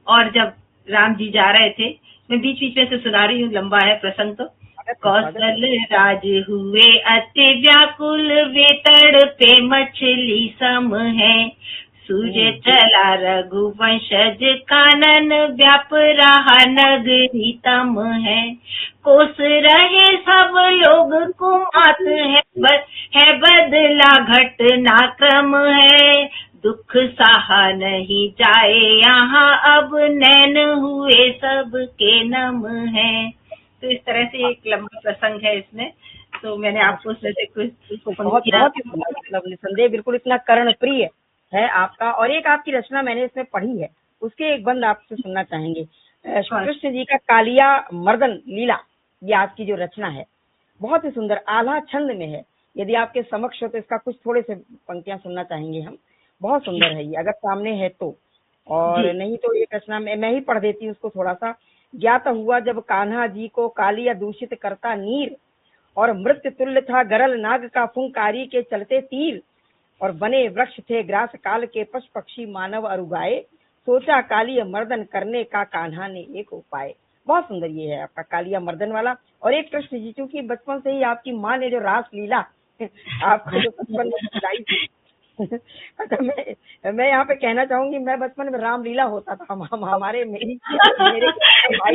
और जब राम जी जा रहे थे, मैं बीच बीच में से सुना रही हूँ, लंबा है प्रसंग तो। कौशल राज हुए अति व्याकुल वे तड़पे मछली सम है। सूर्य चला रघुवंशज कानन व्याप रहा नगरी तम है। कोस रहे सब लोग कुमात है बदला घटना क्रम है। दुख सहा नहीं जाए यहाँ अब नैन हुए सबके नम है। तो इस तरह से एक लंबा प्रसंग है इसमें, तो मैंने आपको उसमें से कुछ बहुत मतलब निसंदेह बिल्कुल इतना कर्ण प्रिय है आपका। और एक आपकी रचना मैंने इसमें पढ़ी है, उसके एक बंद आपसे सुनना चाहेंगे। कृष्ण जी का कालिया मर्दन लीला, ये आपकी जो रचना है बहुत ही सुंदर आल्हा छंद में है। यदि आपके समक्ष हो तो इसका कुछ थोड़े से पंक्तियां सुनना चाहेंगे हम। बहुत सुंदर है ये, अगर सामने है तो, और नहीं तो ये रचना मैं ही पढ़ देती हूँ उसको थोड़ा सा। ज्ञात हुआ जब कान्हा जी को कालिया दूषित करता नीर, और मृत्यु तुल्य था गरल नाग का फुंकारी के चलते तीर। और बने वृक्ष थे ग्रास काल के पशु पक्षी मानव अरुगाए, सोचा कालिया मर्दन करने का कान्हा ने एक उपाय। बहुत सुंदर ये है आपका कालिया मर्दन वाला। और एक कृष्ण जी, चूंकि बचपन से ही आपकी माँ ने जो रास लीला आपको जो बचपन में सिखाई थी मैं यहाँ पे कहना चाहूंगी, मैं बचपन में रामलीला होता था, हमारे मेरे भाई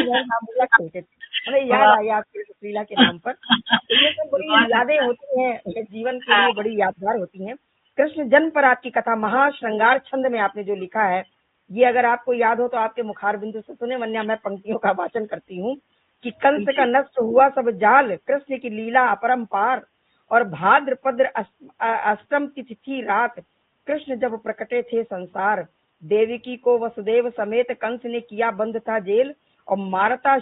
बहन रामलीला खेलते थे, हमें याद आई आपकी लीला के नाम पर। तो ये सब बड़ी यादें होती हैं, जीवन के लिए बड़ी यादगार होती हैं। कृष्ण जन्म पर आपकी कथा महाश्रृंगार छंद में आपने जो लिखा है, ये अगर आपको याद हो तो आपके मुखार बिंदु से सुने, वन्या मैं पंक्तियों का वाचन करती हूँ कि कंस का नष्ट हुआ सब जाल, कृष्ण की लीला अपरंपार। और भाद्रपद अष्टम की तिथि रात, कृष्ण जब प्रकटे थे संसार। देवकी को वसुदेव समेत कंस ने किया बंद था जेल, और मारता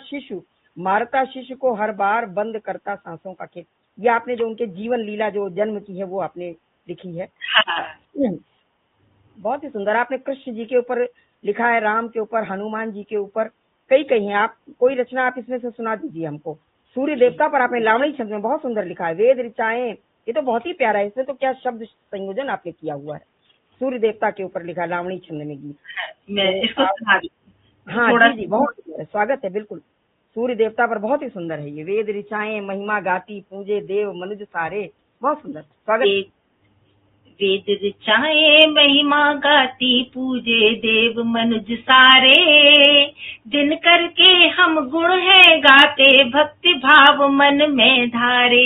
शिशु को हर बार बंद करता सांसों का खेल। ये आपने जो उनके जीवन लीला जो जन्म की है वो आपने लिखी है। बहुत ही सुंदर। आपने कृष्ण जी के ऊपर लिखा है, राम के ऊपर, हनुमान जी के ऊपर, कई हैं। आप कोई रचना आप इसमें से सुना दीजिए हमको। सूर्य देवता पर आपने लावणी छंद में बहुत सुंदर लिखा है। वेद ऋचाएं, ये तो बहुत ही प्यारा है। इसमें तो क्या शब्द संयोजन आपने किया हुआ है। सूर्य देवता के ऊपर लिखा है लावणी छंद में गीत। मैं इसको सुना दी। हाँ जी, बहुत स्वागत है। बिल्कुल, सूर्य देवता पर बहुत ही सुंदर है ये। वेद ऋचाएं महिमा गाती पूजे देव मनुज सारे, बहुत सुंदर स्वागत। वेद ऋचाएं महिमा गाती पूजे देव मनुज सारे, दिन करके हम गुण है गाते भक्ति भाव मन में धारे।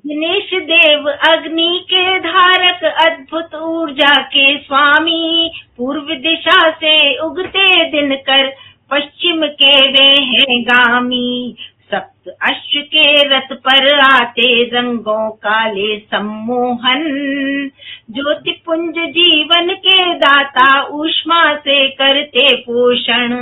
दिनेश देव अग्नि के धारक अद्भुत ऊर्जा के स्वामी, पूर्व दिशा से उगते दिन कर पश्चिम के वे हैं गामी। सप्त अश्व के रथ पर आते रंगों काले सम्मोहन, ज्योति पुंज जीवन के दाता ऊष्मा से करते पोषण।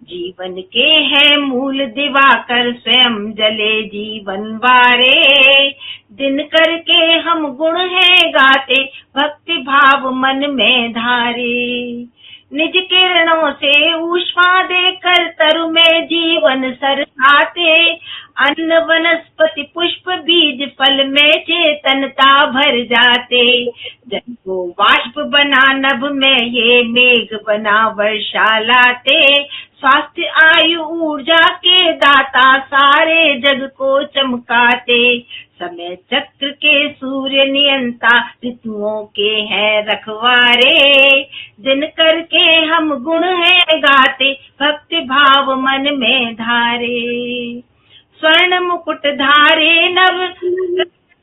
जीवन के है मूल दिवाकर स्वयं जले जीवन वारे, दिन करके हम गुण है गाते भक्ति भाव मन में धारे। निज किरणों से ऊष्मा देकर तरु में जीवन सरसाते, अन्न वनस्पति पुष्प बीज फल में चेतनता भर जाते। जल को बाष्प बना नभ में ये मेघ बना वर्षा लाते। स्वास्थ्य आयु ऊर्जा के दाता सारे जग को चमकाते। समय चक्र के सूर्य नियंता ऋतुओं के हैं रखवारे। दिन करके हम गुण है गाते भक्ति भाव मन में धारे। स्वर्ण मुकुट धारे नव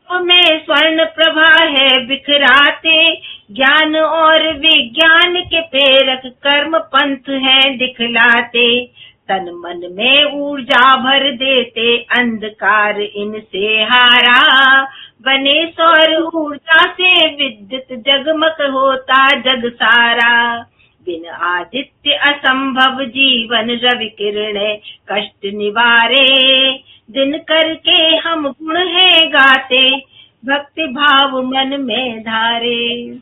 में स्वर्ण प्रभा है बिखराते। ज्ञान और विज्ञान के प्रेरक कर्म पंथ है दिखलाते। तन मन में ऊर्जा भर देते अंधकार इनसे हारा। बने सौर ऊर्जा से विद्युत जगमग होता जग सारा। बिन आदित्य असंभव जीवन रवि किरणें कष्ट निवारे। दिन करके हम गुण है गाते भक्ति भाव मन में धारे।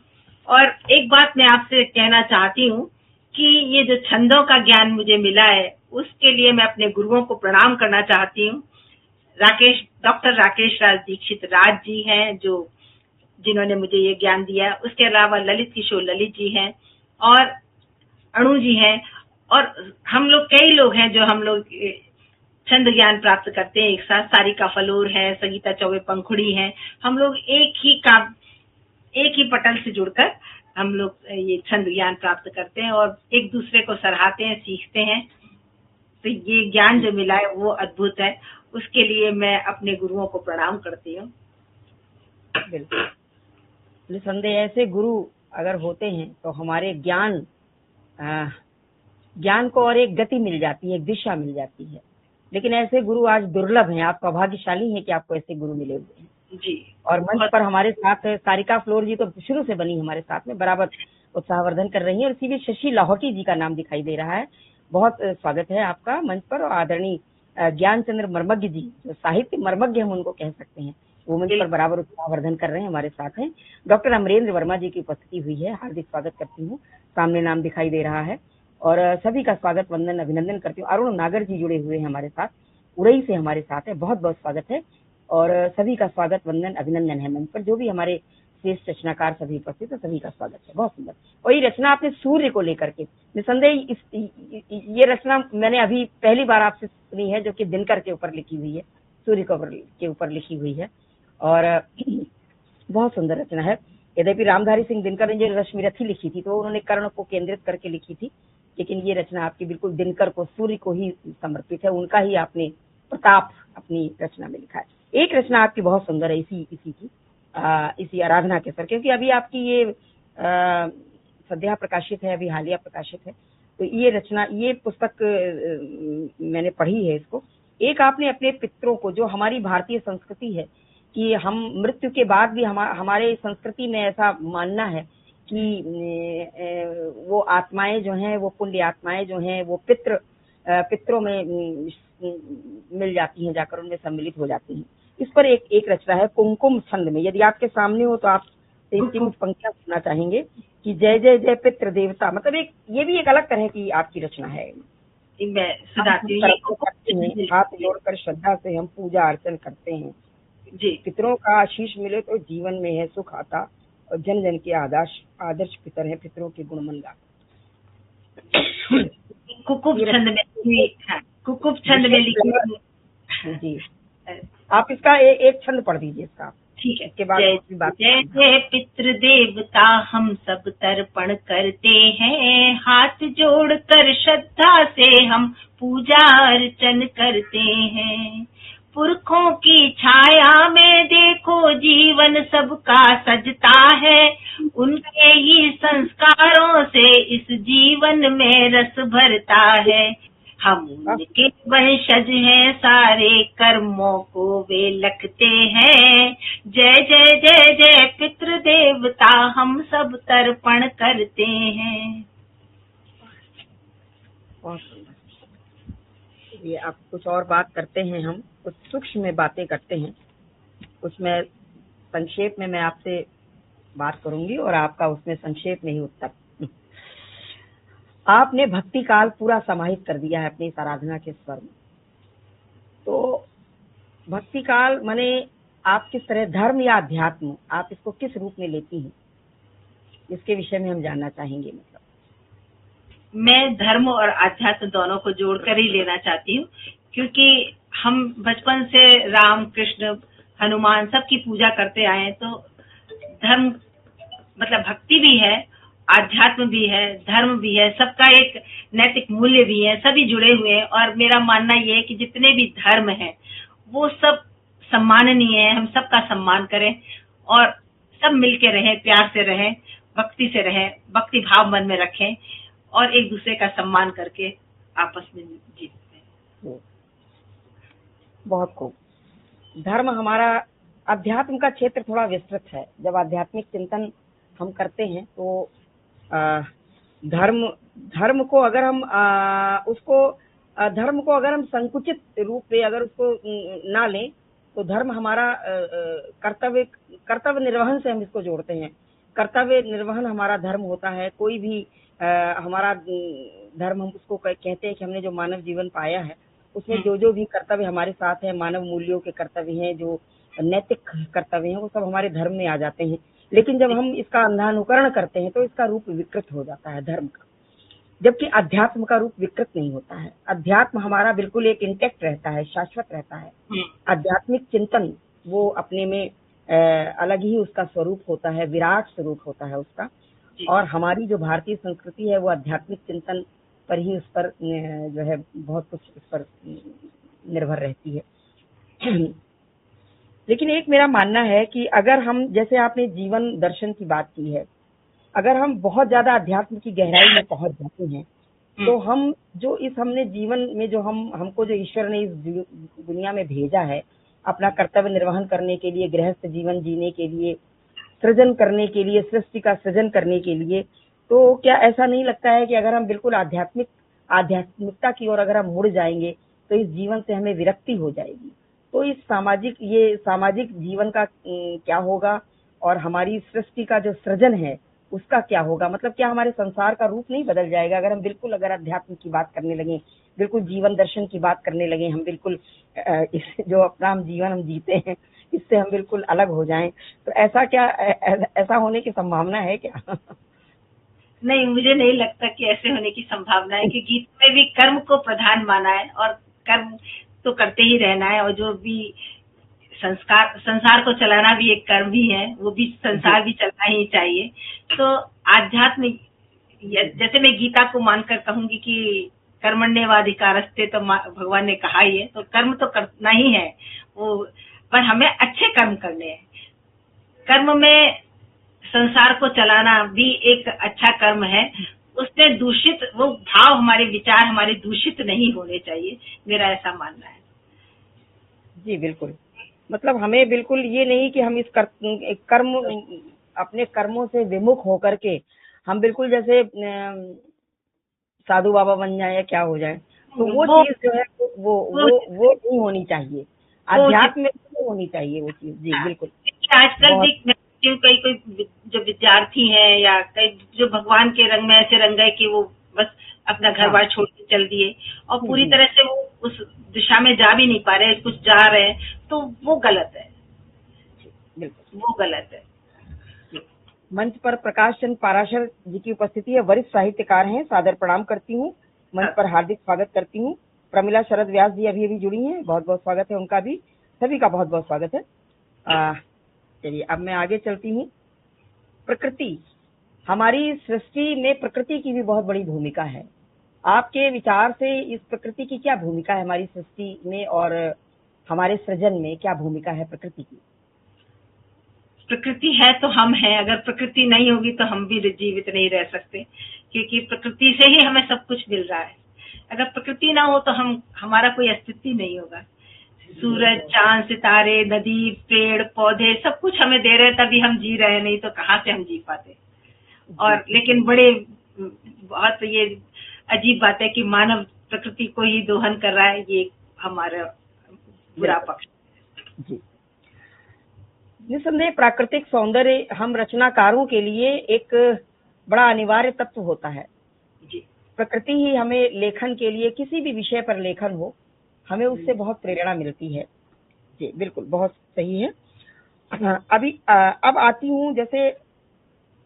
और एक बात मैं आपसे कहना चाहती हूँ कि ये जो छंदों का ज्ञान मुझे मिला है उसके लिए मैं अपने गुरुओं को प्रणाम करना चाहती हूँ। डॉक्टर राकेश राज दीक्षित राज जी हैं जिन्होंने मुझे ये ज्ञान दिया। उसके अलावा ललित किशोर ललित जी हैं और अणु जी हैं और हम लोग कई लोग हैं जो हम लोग छंद ज्ञान प्राप्त करते हैं एक साथ। सारिका फलोर है, संगीता चौबे पंखुड़ी हैं। हम लोग एक ही पटल से जुड़कर हम लोग ये छंद ज्ञान प्राप्त करते हैं और एक दूसरे को सराहते हैं, सीखते हैं। तो ये ज्ञान जो मिला है वो अद्भुत है। उसके लिए मैं अपने गुरुओं को प्रणाम करती हूँ। बिल्कुल निसंदेह ऐसे गुरु अगर होते हैं तो हमारे ज्ञान को और एक गति मिल जाती है, एक दिशा मिल जाती है। लेकिन ऐसे गुरु आज दुर्लभ हैं। आप सौभाग्यशाली हैं कि आपको ऐसे गुरु मिले हुए हैं जी। और मंच पर हमारे साथ सारिका फ्लोर जी तो शुरू से बनी हमारे साथ में, बराबर उत्साहवर्धन कर रही हैं। और इसी भी शशि लाहौटी जी का नाम दिखाई दे रहा है। बहुत स्वागत है आपका मंच पर। और आदरणीय ज्ञानचंद्र मर्मज्ञ जी, जो साहित्य मर्मज्ञ हम उनको कह सकते हैं, वो मंच पर बराबर उत्साहवर्धन कर रहे हैं, हमारे साथ हैं। डॉक्टर अमरेंद्र वर्मा जी की उपस्थिति हुई है, हार्दिक स्वागत करती हूँ। सामने नाम दिखाई दे रहा है और सभी का स्वागत वंदन अभिनंदन करती हूँ। अरुण नागर जी जुड़े हुए हैं हमारे साथ, उड़ई से हमारे साथ है, बहुत बहुत स्वागत है और सभी का स्वागत वंदन अभिनंदन है। मंच पर जो भी हमारे श्रेष्ठ रचनाकार सभी उपस्थित है, सभी का स्वागत है। बहुत सुंदर। और ये रचना आपने सूर्य को लेकर के, निसंदेह ये रचना मैंने अभी पहली बार आपसे सुनी है, जो कि दिनकर के ऊपर लिखी हुई है, सूर्य के ऊपर लिखी हुई है और बहुत सुंदर रचना है। यद्यपि रामधारी सिंह दिनकर ने जो रश्मिरथी लिखी थी तो उन्होंने कर्ण को केंद्रित करके लिखी थी, लेकिन ये रचना आपकी बिल्कुल दिनकर को, सूर्य को ही समर्पित है। उनका ही आपने प्रताप अपनी रचना में लिखा है। एक रचना आपकी बहुत सुंदर है इसी आराधना के सर, क्योंकि अभी आपकी ये सद्या प्रकाशित है, अभी हालिया प्रकाशित है। तो ये रचना, ये पुस्तक मैंने पढ़ी है इसको। एक आपने अपने पितरों को, जो हमारी भारतीय संस्कृति है कि हम मृत्यु के बाद भी हमारे संस्कृति में ऐसा मानना है कि वो आत्माएं जो हैं, वो पुण्य आत्माएं जो हैं, वो पितरों में मिल जाती हैं, जाकर उनमें सम्मिलित हो जाती हैं। इस पर एक रचना है कुमकुम छंद में। यदि आपके सामने हो तो आप तीन पंक्तियां सुनना चाहेंगे कि जय जय जय पितृ देवता। मतलब ये भी एक अलग तरह की आपकी रचना है। मैं सुनाती हूँ। हाथ जोड़कर श्रद्धा से हम पूजा अर्चन करते हैं जी। पितरों का आशीष मिले तो जीवन में है सुख आता, और जन जन के आदर्श पितर है, पितरों के गुण मन गाता। कुकुब छंद में लिखी जी। आप इसका एक छंद पढ़ दीजिए इसका। ठीक है। इसके बाद जय जय पितृ देवता हम सब तर्पण करते हैं, हाथ जोड़कर श्रद्धा से हम पूजा अर्चन करते हैं। पुरखों की छाया में देखो जीवन सबका सजता है, उनके ही संस्कारों से इस जीवन में रस भरता है। हम उनके वंशज हैं, सारे कर्मों को वे लखते हैं। जय जय जय जय पितृ देवता हम सब तर्पण करते हैं। ये आप कुछ और बात करते हैं, हम कुछ सूक्ष्म में बातें करते हैं, उसमें संक्षेप में मैं आपसे बात करूंगी और आपका उसमें संक्षेप में ही उत्तर। आपने भक्ति काल पूरा समाहित कर दिया है अपनी इस आराधना के स्वर में। तो भक्ति काल माने आप किस तरह धर्म या अध्यात्म आप इसको किस रूप में लेती हैं, इसके विषय में हम जानना चाहेंगे। मतलब मैं धर्म और अध्यात्म दोनों को जोड़कर ही लेना चाहती हूँ, क्योंकि हम बचपन से राम कृष्ण हनुमान सबकी पूजा करते आए हैं। तो धर्म मतलब भक्ति भी है, आध्यात्म भी है, धर्म भी है, सबका एक नैतिक मूल्य भी है, सभी जुड़े हुए हैं। और मेरा मानना ये है कि जितने भी धर्म हैं वो सब सम्माननीय है, हम सबका सम्मान करें और सब मिलके रहें, प्यार से रहें, भक्ति से रहें, भक्ति भाव मन में रखें और एक दूसरे का सम्मान करके आपस में जीते हैं। बहुत खूब। धर्म हमारा, अध्यात्म का क्षेत्र थोड़ा विस्तृत है। जब आध्यात्मिक चिंतन हम करते हैं तो धर्म को अगर हम धर्म को अगर हम संकुचित रूप में अगर उसको ना लें तो धर्म हमारा कर्तव्य निर्वहन से हम इसको जोड़ते हैं। कर्तव्य निर्वहन हमारा धर्म होता है। कोई भी हमारा धर्म हम उसको कहते हैं कि हमने जो मानव जीवन पाया है उसमें जो भी कर्तव्य हमारे साथ है, मानव मूल्यों के कर्तव्य हैं, जो नैतिक कर्तव्य हैं, वो सब हमारे धर्म में आ जाते हैं। लेकिन जब हम इसका अंधानुकरण करते हैं तो इसका रूप विकृत हो जाता है धर्म का, जबकि अध्यात्म का रूप विकृत नहीं होता है। अध्यात्म हमारा बिल्कुल एक इंटैक्ट रहता है, शाश्वत रहता है। आध्यात्मिक चिंतन वो अपने में अलग ही उसका स्वरूप होता है, विराट स्वरूप होता है उसका। और हमारी जो भारतीय संस्कृति है वो आध्यात्मिक चिंतन पर ही उस पर जो है बहुत कुछ उस पर निर्भर रहती है। लेकिन एक मेरा मानना है कि अगर हम, जैसे आपने जीवन दर्शन की बात की है, अगर हम बहुत ज्यादा अध्यात्म की गहराई में पहुंच जाते हैं तो हम जो हमने जीवन में जो हमको जो ईश्वर ने इस दुनिया में भेजा है अपना कर्तव्य निर्वहन करने के लिए, गृहस्थ जीवन जीने के लिए, सृजन करने के लिए, सृष्टि का सृजन करने के लिए, तो क्या ऐसा नहीं लगता है कि अगर हम बिल्कुल आध्यात्मिकता की ओर अगर हम मुड़ जाएंगे तो इस जीवन से हमें विरक्ति हो जाएगी। तो इस सामाजिक जीवन का क्या होगा और हमारी सृष्टि का जो सृजन है उसका क्या होगा? मतलब क्या हमारे संसार का रूप नहीं बदल जाएगा अगर हम बिल्कुल अगर अध्यात्म की बात करने लगे, बिल्कुल जीवन दर्शन की बात करने लगे, हम बिल्कुल जो अपना हम जीवन हम जीते हैं इससे हम बिल्कुल अलग हो जाएं, तो ऐसा होने की संभावना है क्या? नहीं, मुझे नहीं लगता कि ऐसे होने की संभावना है, कि गीता में भी कर्म को प्रधान माना है और कर्म तो करते ही रहना है। और जो भी संसार को चलाना भी एक कर्म ही है, वो भी संसार भी चलना ही चाहिए। तो आध्यात्म, जैसे मैं गीता को मानकर कहूंगी कि कर्मण्येवाधिकारस्ते, तो भगवान ने कहा ही है, तो कर्म तो करना ही है वो, पर हमें अच्छे कर्म करने हैं। कर्म में संसार को चलाना भी एक अच्छा कर्म है। उसमें दूषित वो भाव, हमारे विचार हमारे दूषित नहीं होने चाहिए, मेरा ऐसा मानना है। जी बिल्कुल। मतलब हमें बिल्कुल ये नहीं कि हम इस कर्म अपने कर्मों से विमुख होकर के हम बिल्कुल जैसे साधु बाबा बन जाए या क्या हो जाए, तो वो चीज जो है वो नहीं होनी चाहिए। अध्यात्म में नहीं होनी चाहिए वो चीज। जी बिल्कुल। आजकल भी कोई जो विद्यार्थी हैं या कई जो भगवान के रंग में ऐसे रंग गए कि वो बस अपना घर बार छोड़ के चल दिए और पूरी तरह से वो उस दिशा में जा भी नहीं पा रहे, कुछ जा रहे हैं, तो वो गलत है, बिल्कुल वो गलत है। मंच पर प्रकाश चंद पाराशर जी की उपस्थिति है, वरिष्ठ साहित्यकार हैं, सादर प्रणाम करती हूँ, मंच पर हार्दिक स्वागत करती हूँ। प्रमिला शरद व्यास जी अभी जुड़ी हैं, बहुत बहुत स्वागत है उनका भी, सभी का बहुत बहुत स्वागत है। चलिए अब मैं आगे चलती हूँ। प्रकृति, हमारी सृष्टि में प्रकृति की भी बहुत बड़ी भूमिका है। आपके विचार से इस प्रकृति की क्या भूमिका है हमारी सृष्टि में और हमारे सृजन में, क्या भूमिका है प्रकृति की? प्रकृति है तो हम हैं, अगर प्रकृति नहीं होगी तो हम भी जीवित नहीं रह सकते, क्योंकि प्रकृति से ही हमें सब कुछ मिल रहा है। अगर प्रकृति ना हो तो हमारा कोई अस्तित्व नहीं होगा। सूरज, चांद, सितारे, नदी, पेड़ पौधे सब कुछ हमें दे रहे हैं, तभी हम जी रहे हैं, नहीं तो कहाँ से हम जी पाते। और लेकिन बहुत ये अजीब बात है कि मानव प्रकृति को ही दोहन कर रहा है, ये हमारा बुरा पक्ष। जी निसंदेह प्राकृतिक सौंदर्य हम रचनाकारों के लिए एक बड़ा अनिवार्य तत्व होता है। जी प्रकृति ही हमें लेखन के लिए, किसी भी विषय पर लेखन हो, हमें उससे बहुत प्रेरणा मिलती है। जी बिल्कुल, बहुत सही है। अब आती हूँ, जैसे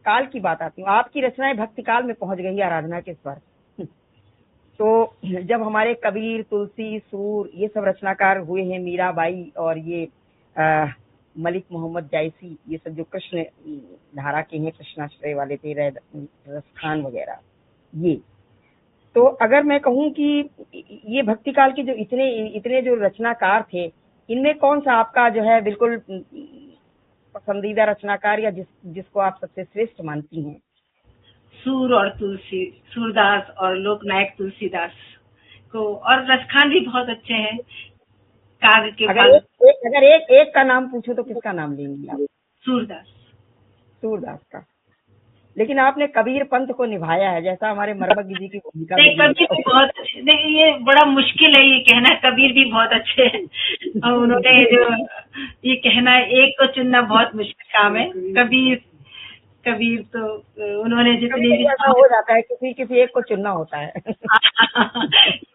काल की बात आती हूँ, आपकी रचनाएं भक्ति काल में पहुंच गई आराधना के स्वर। तो जब हमारे कबीर, तुलसी, सूर ये सब रचनाकार हुए हैं, मीराबाई और ये मलिक मोहम्मद जायसी, ये सब जो कृष्ण धारा के हैं, कृष्णाश्रय वाले थे, रसखान वगैरह, ये तो अगर मैं कहूँ कि ये भक्ति काल के जो इतने इतने जो रचनाकार थे, इनमें कौन सा आपका जो है बिल्कुल पसंदीदा रचनाकार, या जिसको आप सबसे श्रेष्ठ मानती हैं? सूर और तुलसी, सूरदास और लोकनायक तुलसीदास को, और रसखान भी बहुत अच्छे हैं। काग के अगर बाग, एक का नाम पूछो तो किसका नाम लेंगी आप? सूरदास। सूरदास का। लेकिन आपने कबीर पंथ को निभाया है, जैसा हमारे मर्मज्ञ जी की भूमिका नहीं, में कबीर भी बहुत अच्छे, नहीं ये बड़ा मुश्किल है ये कहना, कबीर भी बहुत अच्छे हैं। और उन्होंने जो ये कहना, एक को चुनना बहुत मुश्किल काम है। कबीर तो उन्होंने जितनी कभी भी ऐसा हो जाता है, किसी एक को चुनना होता है।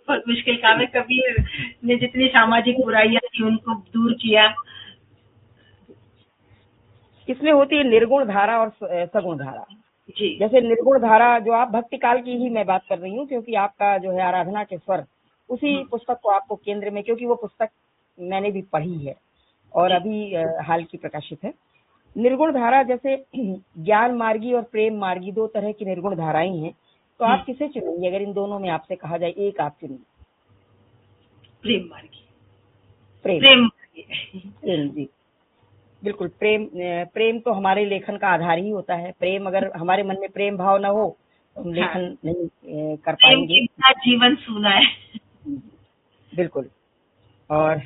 बहुत मुश्किल काम है। कबीर ने जितनी सामाजिक बुराइयां थी उनको दूर किया। इसमें होती है निर्गुण धारा और सगुण धारा। जी, जैसे निर्गुण धारा जो आप भक्ति काल की ही मैं बात कर रही हूँ, क्योंकि आपका जो है आराधना के स्वर, उसी पुस्तक को आपको केंद्र में, क्योंकि वो पुस्तक मैंने भी पढ़ी है और अभी हाल की प्रकाशित है। निर्गुण धारा, जैसे ज्ञान मार्गी और प्रेम मार्गी, दो तरह की निर्गुण धाराएं हैं, तो आप किसे चुनेंगे अगर इन दोनों में आपसे कहा जाए एक आप चुनिए? प्रेम मार्गी। प्रेम प्रेम मार्गी। प्रेम जी बिल्कुल। प्रेम तो हमारे लेखन का आधार ही होता है। प्रेम, अगर हमारे मन में प्रेम भाव न हो तो हम लेखन नहीं कर प्रेम पाएंगे। के बिना जीवन सूना है। बिल्कुल। और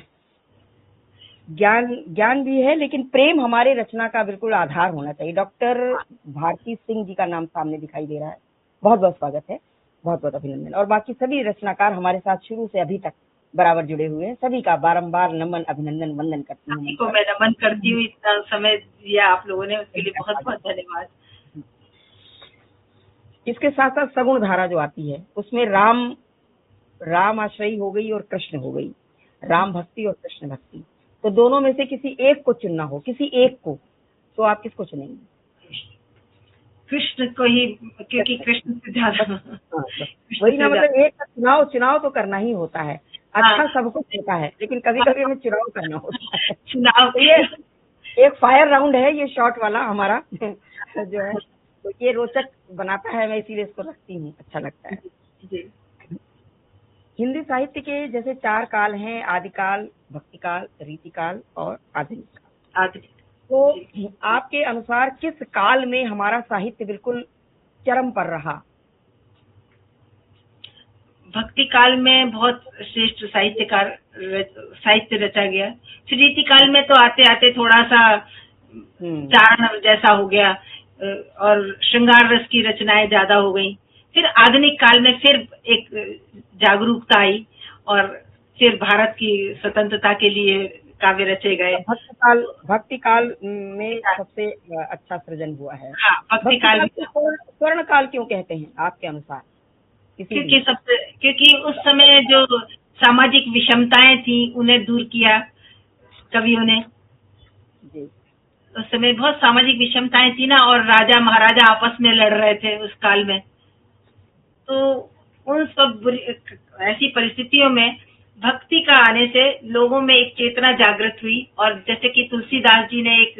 ज्ञान भी है, लेकिन प्रेम हमारे रचना का बिल्कुल आधार होना चाहिए। डॉक्टर भारती सिंह जी का नाम सामने दिखाई दे रहा है, बहुत बहुत स्वागत है, बहुत बहुत अभिनंदन। और बाकी सभी रचनाकार हमारे साथ शुरू से अभी तक बराबर जुड़े हुए हैं, सभी का बारंबार नमन, अभिनंदन, वंदन करती हूँ। सभी को मैं नमन करती हूँ, इतना समय दिया आप लोगों ने, उसके लिए बहुत बहुत धन्यवाद। इसके साथ साथ सगुण धारा जो आती है, उसमें राम आश्रयी हो गई और कृष्ण हो गई, राम भक्ति और कृष्ण भक्ति। तो दोनों में से किसी एक को चुनना हो, किसी एक को, तो आप किसको चुनेंगे? कृष्ण को ही, क्योंकि कृष्ण से ज्यादा। वही ना, मतलब एक का चुनाव तो करना ही होता है। अच्छा सब कुछ होता है, लेकिन कभी कभी हमें चुनाव करना होता है। चुनाव तो ये एक फायर राउंड है, ये शॉट वाला हमारा जो है, तो ये रोचक बनाता है, मैं इसीलिए इसको रखती हूँ, अच्छा लगता है। जी। हिंदी साहित्य के जैसे 4 काल हैं, आदिकाल, भक्तिकाल, रीतिकाल और आधुनिक काल। तो आपके अनुसार किस काल में हमारा साहित्य बिल्कुल चरम पर रहा? भक्ति काल में बहुत श्रेष्ठ साहित्य रचा गया। फिर रीति काल में तो आते आते थोड़ा सा चारण जैसा हो गया, और श्रृंगार रस की रचनाएं ज्यादा हो गई। फिर आधुनिक काल में फिर एक जागरूकता आई, और फिर भारत की स्वतंत्रता के लिए काव्य रचे गए। भक्ति काल में सबसे अच्छा सृजन हुआ है। हाँ, भक्ति काल स्वर्ण काल क्यों कहते हैं आपके अनुसार? क्योंकि उस समय जो सामाजिक विषमताएं थी उन्हें दूर किया कवियों ने। जी। उस समय बहुत सामाजिक विषमताएं थी ना, और राजा महाराजा आपस में लड़ रहे थे उस काल में। तो उन सब ऐसी परिस्थितियों में भक्ति का आने से लोगों में एक चेतना जागृत हुई, और जैसे कि तुलसीदास जी ने एक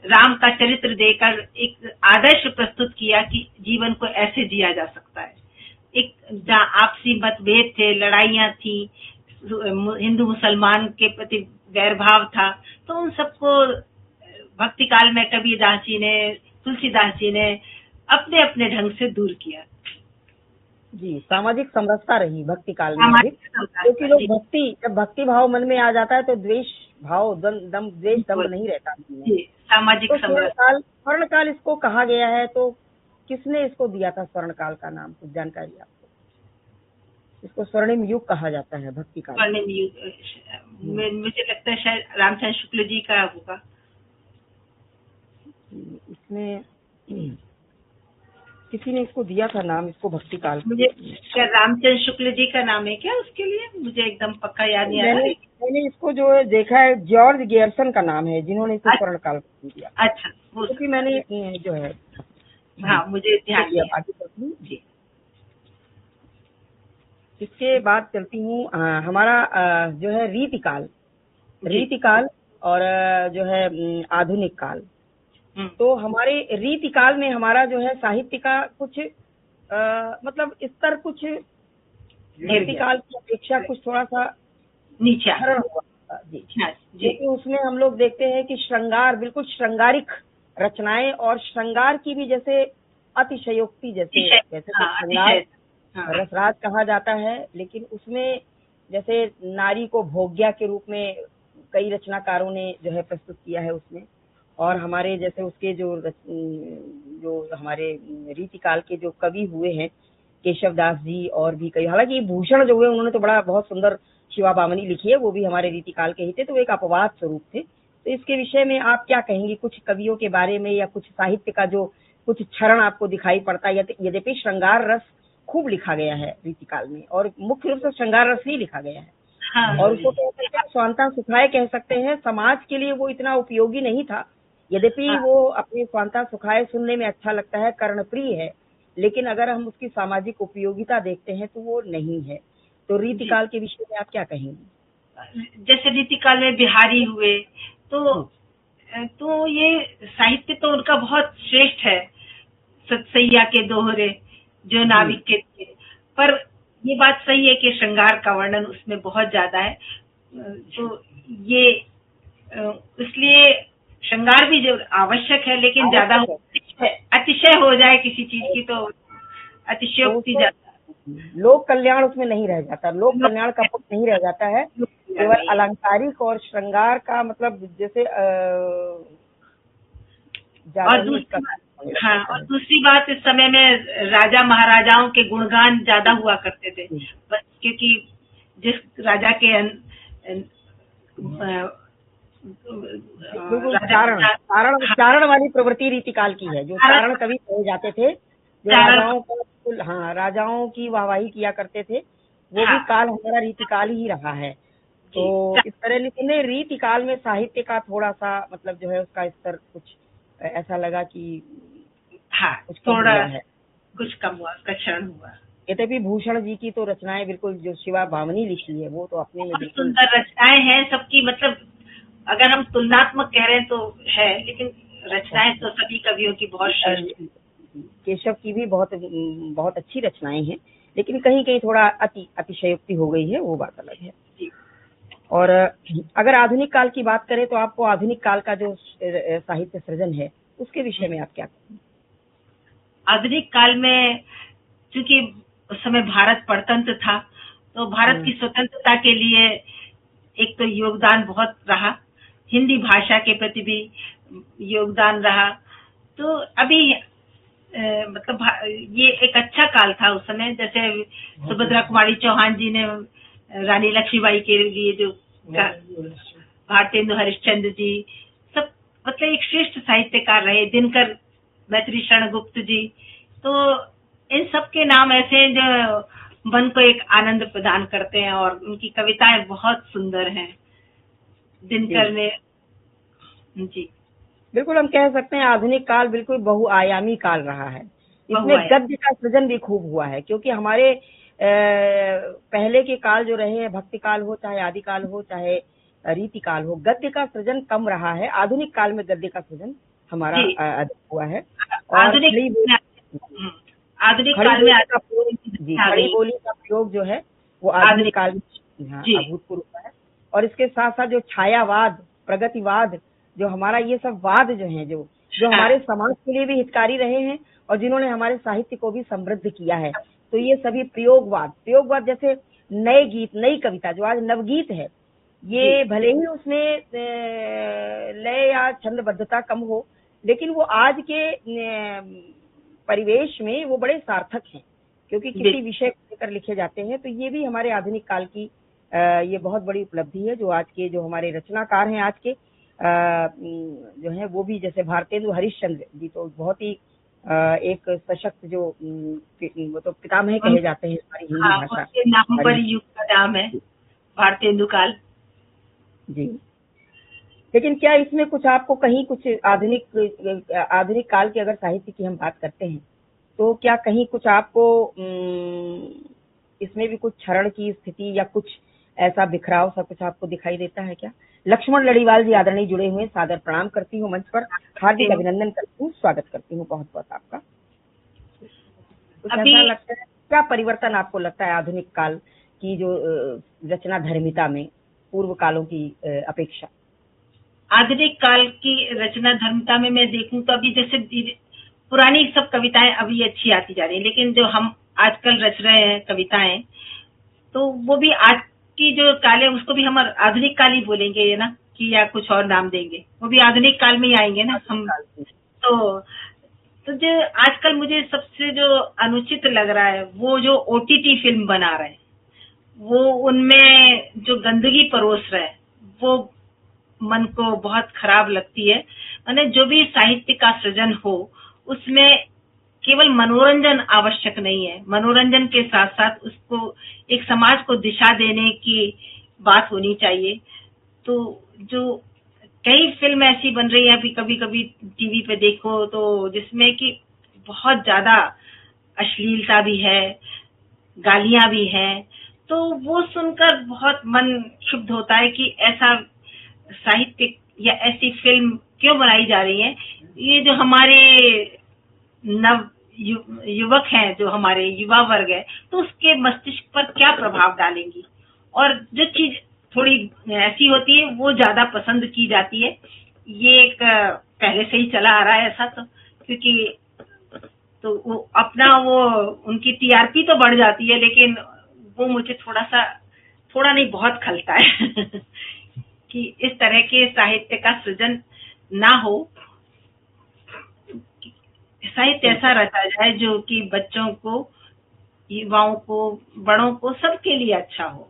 राम का चरित्र देकर एक आदर्श प्रस्तुत किया कि जीवन को ऐसे जिया जा सकता है। एक जहाँ आपसी मतभेद थे, लड़ाइयाँ थी, हिंदू मुसलमान के प्रति वैरभाव था, तो उन सबको भक्ति काल में कबीरदास जी ने, तुलसीदास जी ने अपने अपने ढंग से दूर किया। जी, सामाजिक समरसता रही भक्ति काल में अधिक, क्योंकि लोग जब भक्ति भाव मन में आ जाता है तो द्वेष भाव, द्वेष दम्भ नहीं रहता। सामाजिक समरसता। स्वर्ण काल इसको कहा गया है, तो किसने इसको दिया था स्वर्ण काल का नाम? कुछ जानकारी आपको? इसको स्वर्णिम युग कहा जाता है भक्ति काल। स्वर्णिम युग मुझे लगता है शायद रामचंद्र शुक्ल जी का होगा। इसमें किसी ने इसको दिया था नाम, इसको भक्ति काल। मुझे क्या रामचंद्र शुक्ल जी का नाम है क्या उसके लिए? मुझे एकदम पक्का याद नहीं आ रहा। मैंने इसको जो है देखा है, जॉर्ज गेयरसन का नाम है जिन्होंने इसको स्वर्ण काल दिया। अच्छा, क्योंकि मैंने जो है, हाँ मुझे ध्यान चलिए नहीं है। आगे बढ़ती हूँ जी। इसके बाद चलती हूँ हमारा जो है रीतिकाल, रीतिकाल और जो है आधुनिक काल। तो हमारे रीतिकाल में हमारा जो है साहित्य का कुछ मतलब स्तर कुछ रीतिकाल की अपेक्षा कुछ थोड़ा सा नीचे हुआ जी। क्योंकि उसमें हम लोग देखते हैं कि श्रृंगार, बिल्कुल श्रृंगारिक रचनाएं, और श्रृंगार की भी जैसे अतिशयोक्ति, जैसे श्रृंगार रसराज कहा जाता है, लेकिन उसमें जैसे नारी को भोग्या के रूप में कई रचनाकारों ने जो है प्रस्तुत किया है उसमें। और हमारे जैसे उसके जो हमारे रीतिकाल के जो कवि हुए हैं, केशव दास जी और भी कई, हालांकि भूषण जो हुए उन्होंने तो बड़ा बहुत सुंदर शिवा बामनी लिखी है, वो भी हमारे रीतिकाल के ही थे, तो एक अपवाद स्वरूप थे। तो इसके विषय में आप क्या कहेंगी, कुछ कवियों के बारे में, या कुछ साहित्य का जो कुछ क्षरण आपको दिखाई पड़ता है? यद्यपि श्रृंगार रस खूब लिखा गया है रीतिकाल में, और मुख्य रूप से श्रृंगार रस ही लिखा गया है। और उसको कह सकते हैं स्वांतः सुखाय कह सकते हैं। समाज के लिए वो इतना उपयोगी नहीं था, यद्यपि वो अपने स्वांतः सुखाय सुनने में अच्छा लगता है, कर्णप्रिय है, लेकिन अगर हम उसकी सामाजिक उपयोगिता देखते हैं तो वो नहीं है। तो रीतिकाल के विषय में आप क्या कहेंगी? जैसे रीतिकाल में बिहारी हुए तो ये साहित्य तो उनका बहुत श्रेष्ठ है, सतसैया के दोहरे जो नाविक के थे। पर ये बात सही है कि श्रृंगार का वर्णन उसमें बहुत ज्यादा है, तो ये इसलिए श्रृंगार भी जो आवश्यक है, लेकिन ज्यादा अतिशय हो जाए किसी चीज की तो अतिशयोक्ति ज्यादा, लोक कल्याण उसमें नहीं रह जाता, लोक कल्याण का पक्ष नहीं रह जाता है, केवल अलंकारिक और श्रृंगार का मतलब जैसे और दूसरी बात, इस समय में राजा महाराजाओं के गुणगान ज्यादा हुआ करते थे, क्योंकि जिस राजा के चारण वाली प्रवृत्ति रीतिकाल की है, जो चारण कवि कहे जाते थे, जो राजाओं को राजाओं की वाहवाही किया करते थे, वो भी काल हमारा रीतिकाल ही रहा है। तो इस तरह लेकिन रीतिकाल में साहित्य का थोड़ा सा मतलब जो है उसका स्तर कुछ ऐसा लगा कि कुछ थोड़ा कुछ कम हुआ, उसका क्षरण हुआ। यद्यपि भूषण जी की तो रचनाएं बिल्कुल, जो शिवा बामनी लिखी है, वो तो अपने में बिल्कुल सुंदर रचनाएं हैं सबकी, मतलब अगर हम तुलनात्मक कह रहे हैं तो है, लेकिन रचनाएं तो सभी कवियों की बहुत श्रेष्ठ। केशव की भी बहुत अच्छी रचनाएं हैं, लेकिन कहीं कहीं थोड़ा अतिशयोक्ति हो गई है, वो बात अलग है। और अगर आधुनिक काल की बात करें तो आपको आधुनिक काल का जो साहित्य सृजन है उसके विषय में आप क्या कहेंगे? आधुनिक काल में क्योंकि उस समय भारत परतंत्र था, तो भारत की स्वतंत्रता के लिए एक तो योगदान बहुत रहा, हिंदी भाषा के प्रति भी योगदान रहा। तो अभी मतलब ये एक अच्छा काल था उस समय। जैसे सुभद्रा कुमारी चौहान जी ने रानी लक्ष्मीबाई के लिए जो भारतेंदु हरिश्चंद्र जी, सब मतलब एक श्रेष्ठ साहित्यकार रहे, दिनकर मैत्री शरण गुप्त जी, तो इन सब के नाम ऐसे हैं जो मन को एक आनंद प्रदान करते हैं, और उनकी कविताएं बहुत सुंदर हैं। दिनकर ने जी बिल्कुल हम कह सकते हैं आधुनिक काल बिल्कुल बहुआयामी काल रहा है। इसमें गद्य का सृजन भी खूब हुआ है, क्योंकि हमारे पहले के काल जो रहे हैं, भक्ति काल हो चाहे आदि काल हो चाहे रीति काल हो, गद्य का सृजन कम रहा है। आधुनिक काल में गद्य का सृजन हमारा अधिक हुआ है। और आधुनिक काल में खड़ी बोली का प्रयोग जो है वो आधुनिक काल में अभूतपूर्व है। और इसके साथ साथ जो छायावाद, प्रगतिवाद, जो हमारा ये सब वाद जो हैं, जो हमारे समाज के लिए भी हितकारी रहे हैं और जिन्होंने हमारे साहित्य को भी समृद्ध किया है, तो ये सभी प्रयोगवाद जैसे नए गीत, नई कविता जो आज नवगीत है, ये भले ही उसमें लय या छंदबद्धता कम हो, लेकिन वो आज के परिवेश में वो बड़े सार्थक हैं, क्योंकि किसी विषय को लेकर लिखे जाते हैं। तो ये भी हमारे आधुनिक काल की ये बहुत बड़ी उपलब्धि है, जो आज के जो हमारे रचनाकार हैं आज के जो है, वो भी जैसे भारतेंदु हरिश्चंद्र जी तो बहुत ही एक सशक्त जो वो तो पितामह कहे जाते हैं हमारी हिंदी हाँ, भाषा। उनके नाम पर ही युग का नाम है भारतेंदु काल। जी, लेकिन क्या इसमें कुछ आपको कहीं कुछ आधुनिक काल के अगर साहित्य की हम बात करते हैं तो क्या कहीं कुछ आपको इसमें भी कुछ क्षरण की स्थिति या कुछ ऐसा बिखराव सा कुछ आपको दिखाई देता है क्या? लक्ष्मण लड़ीवाल जी आदरणीय जुड़े हुए हैं, सादर प्रणाम करती हूँ मंच पर, हार्दिक अभिनंदन करती हूँ, स्वागत करती हूँ बहुत बहुत आपका। कुछ अभी ऐसा लगता है क्या परिवर्तन आपको लगता है आधुनिक काल की जो रचना धर्मिता में पूर्व कालों की अपेक्षा? आधुनिक काल की रचना धर्मिता में मैं देखूं तो अभी जैसे पुरानी सब कविताएं अभी अच्छी आती जा रही है, लेकिन जो हम आजकल रच रहे हैं कविताएं, तो वो भी आज की जो काल है उसको भी हम आधुनिक काल ही बोलेंगे ये ना, कि या कुछ और नाम देंगे, वो भी आधुनिक काल में ही आएंगे ना हम। तो जो आजकल मुझे सबसे जो अनुचित लग रहा है वो जो ओटीटी फिल्म बना रहे हैं, वो उनमें जो गंदगी परोस रहे हैं वो मन को बहुत खराब लगती है। माने जो भी साहित्य का सृजन हो उसमें केवल मनोरंजन आवश्यक नहीं है, मनोरंजन के साथ साथ उसको एक समाज को दिशा देने की बात होनी चाहिए। तो जो कई फिल्म ऐसी बन रही है अभी, कभी कभी टीवी पे देखो तो जिसमें कि बहुत ज्यादा अश्लीलता भी है, गालियां भी हैं, तो वो सुनकर बहुत मन क्षुब्ध होता है कि ऐसा साहित्य या ऐसी फिल्म क्यों बनाई जा रही है। ये जो हमारे नव युवक हैं, जो हमारे युवा वर्ग है, तो उसके मस्तिष्क पर क्या प्रभाव डालेंगी, और जो चीज थोड़ी ऐसी होती है वो ज्यादा पसंद की जाती है। ये एक पहले से ही चला आ रहा है ऐसा, तो क्योंकि तो वो अपना वो उनकी टीआरपी तो बढ़ जाती है, लेकिन वो मुझे थोड़ा नहीं बहुत खलता है कि इस तरह के साहित्य का सृजन ना हो। साहित्य ऐसा रचा जाए जो कि बच्चों को, युवाओं को, बड़ों को, सबके लिए अच्छा हो।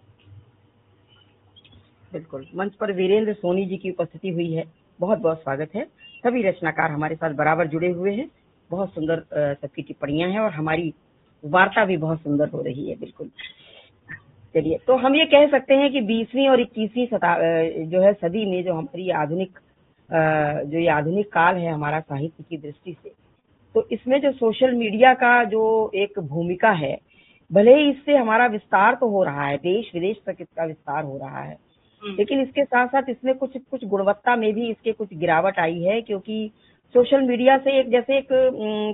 बिल्कुल, मंच पर वीरेंद्र सोनी जी की उपस्थिति हुई है, बहुत बहुत स्वागत है। सभी रचनाकार हमारे साथ बराबर जुड़े हुए हैं, बहुत सुंदर सबकी टिप्पणियां हैं और हमारी वार्ता भी बहुत सुंदर हो रही है। बिल्कुल, चलिए, तो हम ये कह सकते हैं कि 20वीं और 21वीं जो है सदी में जो हमारी जो ये आधुनिक काल है हमारा साहित्य की दृष्टि से, तो इसमें जो सोशल मीडिया का जो एक भूमिका है, भले ही इससे हमारा विस्तार तो हो रहा है, देश विदेश तक इसका विस्तार हो रहा है, लेकिन इसके साथ साथ इसमें कुछ गुणवत्ता में भी इसके कुछ गिरावट आई है, क्योंकि सोशल मीडिया से एक जैसे एक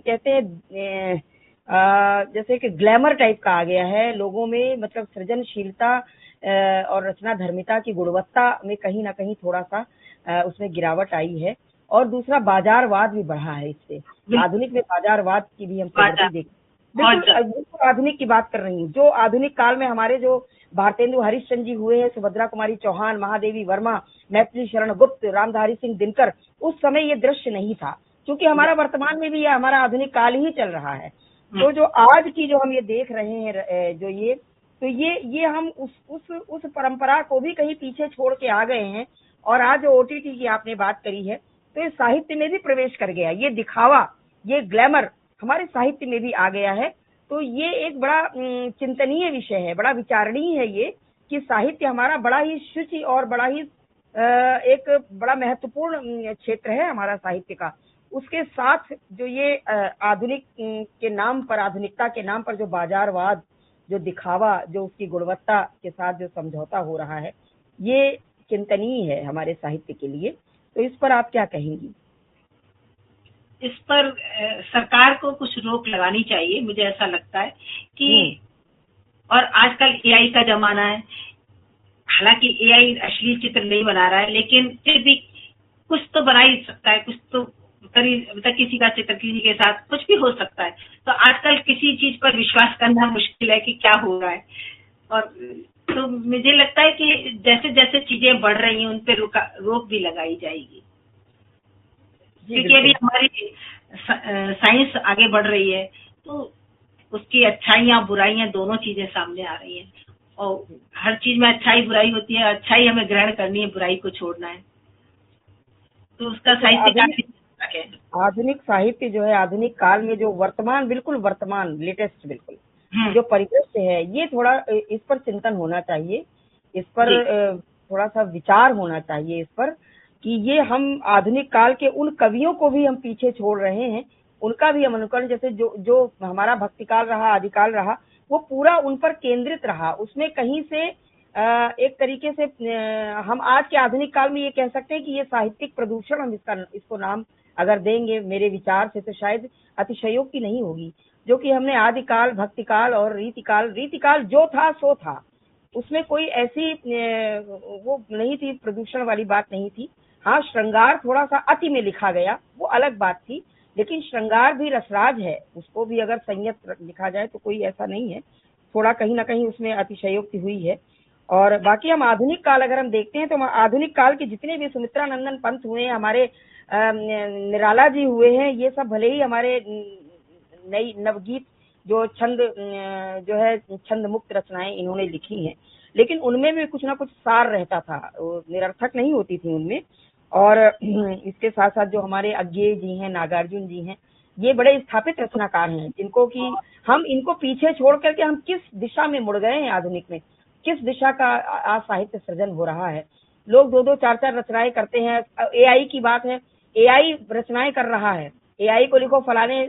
कहते हैं जैसे कि ग्लैमर टाइप का आ गया है लोगों में, मतलब सृजनशीलता और रचना धर्मिता की गुणवत्ता में कहीं ना कहीं थोड़ा सा उसमें गिरावट आई है। और दूसरा बाजारवाद भी बढ़ा है इससे, आधुनिक में बाजारवाद की भी हम प्रवृत्ति देखते हैं। बिल्कुल आधुनिक की बात कर रही हूँ, जो आधुनिक काल में हमारे जो भारतेंदु हरिश्चंद्र जी हुए हैं, सुभद्रा कुमारी चौहान, महादेवी वर्मा, मैथिली शरण गुप्त, रामधारी सिंह दिनकर, उस समय ये दृश्य नहीं था, क्योंकि हमारा वर्तमान में भी ये हमारा आधुनिक काल ही चल रहा है। तो जो आज की जो हम ये देख रहे हैं जो ये, तो ये हम उस परंपरा को भी कहीं पीछे छोड़ के आ गए हैं, और आज ओटीटी की आपने बात करी है तो ये साहित्य में भी प्रवेश कर गया, ये दिखावा, ये ग्लैमर हमारे साहित्य में भी आ गया है। तो ये एक बड़ा चिंतनीय विषय है, बड़ा विचारणीय है ये, कि साहित्य हमारा बड़ा ही शुचि और बड़ा ही एक बड़ा महत्वपूर्ण क्षेत्र है हमारा साहित्य का। उसके साथ जो ये आधुनिक के नाम पर, आधुनिकता के नाम पर जो बाजारवाद, जो दिखावा, जो उसकी गुणवत्ता के साथ जो समझौता हो रहा है, ये चिंतनीय है हमारे साहित्य के लिए। तो इस पर आप क्या कहेंगी? इस पर सरकार को कुछ रोक लगानी चाहिए, मुझे ऐसा लगता है कि, और आजकल एआई का जमाना है, हालांकि एआई अश्लील चित्र नहीं बना रहा है, लेकिन फिर भी कुछ तो बना ही सकता है, कुछ तो किसी का चित्र किसी के साथ कुछ भी हो सकता है। तो आजकल किसी चीज पर विश्वास करना मुश्किल है कि क्या हो रहा है, और तो मुझे लगता है कि जैसे जैसे चीजें बढ़ रही हैं उन पर रोक भी लगाई जाएगी, क्योंकि अभी हमारी साइंस आगे बढ़ रही है, तो उसकी अच्छाइयाँ बुराइयाँ दोनों चीजें सामने आ रही हैं, और हर चीज में अच्छाई बुराई होती है, अच्छाई हमें ग्रहण करनी है, बुराई को छोड़ना है। तो उसका साहित्य सकें। आधुनिक साहित्य जो है, आधुनिक काल में जो वर्तमान, बिल्कुल वर्तमान, लेटेस्ट बिल्कुल जो परिदृश्य है, ये थोड़ा इस पर चिंतन होना चाहिए, इस पर थोड़ा सा विचार होना चाहिए इस पर, कि ये हम आधुनिक काल के उन कवियों को भी हम पीछे छोड़ रहे हैं, उनका भी हम अनुकरण, जैसे जो जो हमारा भक्तिकाल रहा, आदिकाल रहा, वो पूरा उन पर केंद्रित रहा। उसमें कहीं से एक तरीके से हम आज के आधुनिक काल में ये कह सकते हैं कि ये साहित्यिक प्रदूषण हम इसको नाम अगर देंगे मेरे विचार से, तो शायद अतिशयोक्ति नहीं होगी। जो कि हमने आदिकाल, भक्तिकाल और रीतिकाल जो था सो था, उसमें कोई ऐसी वो नहीं थी, प्रदूषण वाली बात नहीं थी। हाँ, श्रृंगार थोड़ा सा अति में लिखा गया, वो अलग बात थी, लेकिन श्रृंगार भी रसराज है, उसको भी अगर संयत लिखा जाए तो कोई ऐसा नहीं है, थोड़ा कहीं ना कहीं उसमें अतिशयोक्ति हुई है। और बाकी हम आधुनिक काल अगर हम देखते हैं तो आधुनिक काल के जितने भी सुमित्रा नंदन पंत हुए हैं, हमारे निराला जी हुए हैं, ये सब भले ही हमारे नई नवगीत जो छंद जो है छंद मुक्त रचनाएं इन्होंने लिखी हैं, लेकिन उनमें भी कुछ ना कुछ सार रहता था, वो निरर्थक नहीं होती थी उनमें। और इसके साथ साथ जो हमारे अज्ञेय जी हैं, नागार्जुन जी हैं, ये बड़े स्थापित रचनाकार हैं, जिनको कि हम इनको पीछे छोड़ करके हम किस दिशा में मुड़ गए हैं, आधुनिक में किस दिशा का आज साहित्य सृजन हो रहा है। लोग 2-2 4-4 रचनाएं करते हैं। एआई की बात है, एआई रचनाएं कर रहा है, एआई को लिखो फलाने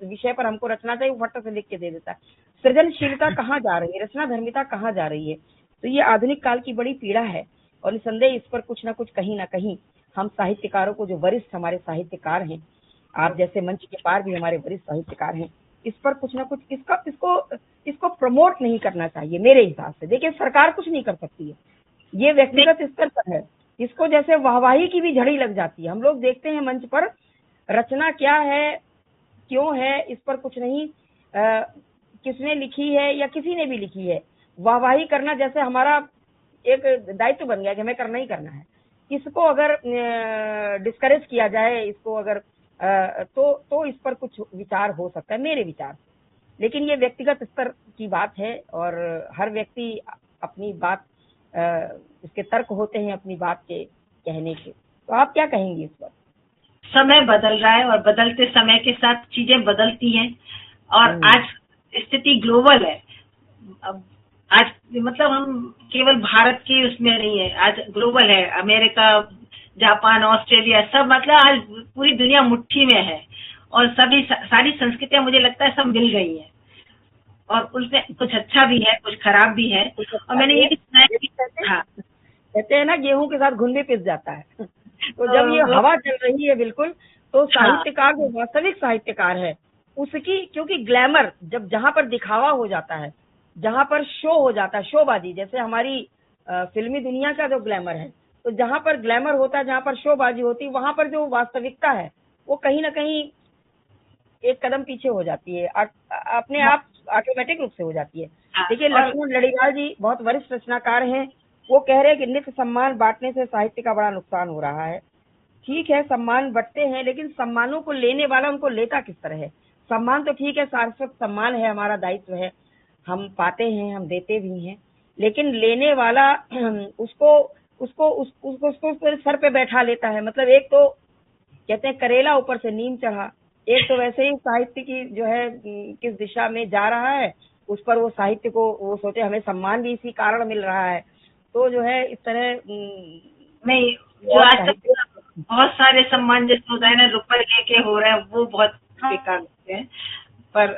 विषय पर हमको रचना चाहिए, वो फट से लिख के दे देता है। सृजनशीलता कहाँ जा रही है, रचना धर्मिता कहाँ जा रही है? तो ये आधुनिक काल की बड़ी पीड़ा है, और निसंदेह इस पर कुछ ना कुछ कहीं ना कहीं हम साहित्यकारों को, जो वरिष्ठ हमारे साहित्यकार हैं, आप जैसे मंच के पार भी हमारे वरिष्ठ साहित्यकार हैं, इस पर कुछ ना कुछ इसको प्रमोट नहीं करना चाहिए मेरे हिसाब से। देखिए, सरकार कुछ नहीं कर सकती है, ये व्यक्तिगत स्तर पर है। इसको जैसे वाहवाही की भी झड़ी लग जाती है, हम लोग देखते हैं मंच पर, रचना क्या है, क्यों है, इस पर कुछ नहीं, किसने लिखी है या किसी ने भी लिखी है, वाहवाही करना जैसे हमारा एक दायित्व बन गया कि हमें करना ही करना है। इसको अगर डिस्करेज किया जाए, इसको अगर तो इस पर कुछ विचार हो सकता है मेरे विचार से, लेकिन ये व्यक्तिगत स्तर की बात है, और हर व्यक्ति अपनी बात, इसके तर्क होते हैं अपनी बात के कहने के। तो आप क्या कहेंगे इस पर? समय बदल रहा है और बदलते समय के साथ चीजें बदलती हैं, और आज स्थिति ग्लोबल है। अब आज मतलब हम केवल भारत के उसमें नहीं है, आज ग्लोबल है। अमेरिका, जापान, ऑस्ट्रेलिया, सब मतलब आज पूरी दुनिया मुट्ठी में है, और सभी सारी संस्कृतियां मुझे लगता है सब मिल गई हैं, और उसमें कुछ अच्छा भी है, कुछ खराब भी है। और मैंने ये भी सुना है कि कहते हैं ना, गेहूं के साथ घुन भी पिस जाता है। तो जब ये हवा चल रही है बिल्कुल, तो साहित्यकार जो वास्तविक साहित्यकार है उसकी, क्योंकि ग्लैमर जब जहां पर दिखावा हो जाता है, जहां पर शो हो जाता है, शोबाजी, जैसे हमारी फिल्मी दुनिया का जो ग्लैमर है, तो जहां पर ग्लैमर होता है, जहां पर शोबाजी होती है, वहां पर जो वास्तविकता है वो कहीं ना कहीं एक कदम पीछे हो जाती है, अपने आप ऑटोमेटिक रूप से हो जाती है। देखिए, लक्ष्मण लड़ीवाल जी बहुत वरिष्ठ रचनाकार हैं, वो कह रहे हैं कि नित्य सम्मान बांटने से साहित्य का बड़ा नुकसान हो रहा है। ठीक है, सम्मान बंटते हैं, लेकिन सम्मानों को लेने वाला उनको लेता किस तरह है? सम्मान तो ठीक है, शाश्वत सम्मान है, हमारा दायित्व है, हम पाते हैं, हम देते भी हैं, लेकिन लेने वाला उसको सर पे बैठा लेता है। मतलब एक तो कहते हैं करेला ऊपर से नीम चढ़ा, एक तो वैसे ही साहित्य की जो है किस दिशा में जा रहा है, उस पर वो साहित्य को वो सोचे हमें सम्मान भी इसी कारण मिल रहा है। तो जो है इस तरह नहीं, जो आज तक बहुत सारे सम्मान जैसे होता है ना, रुपए लेके हो रहे हैं, वो बहुत बेकार लगते हैं, पर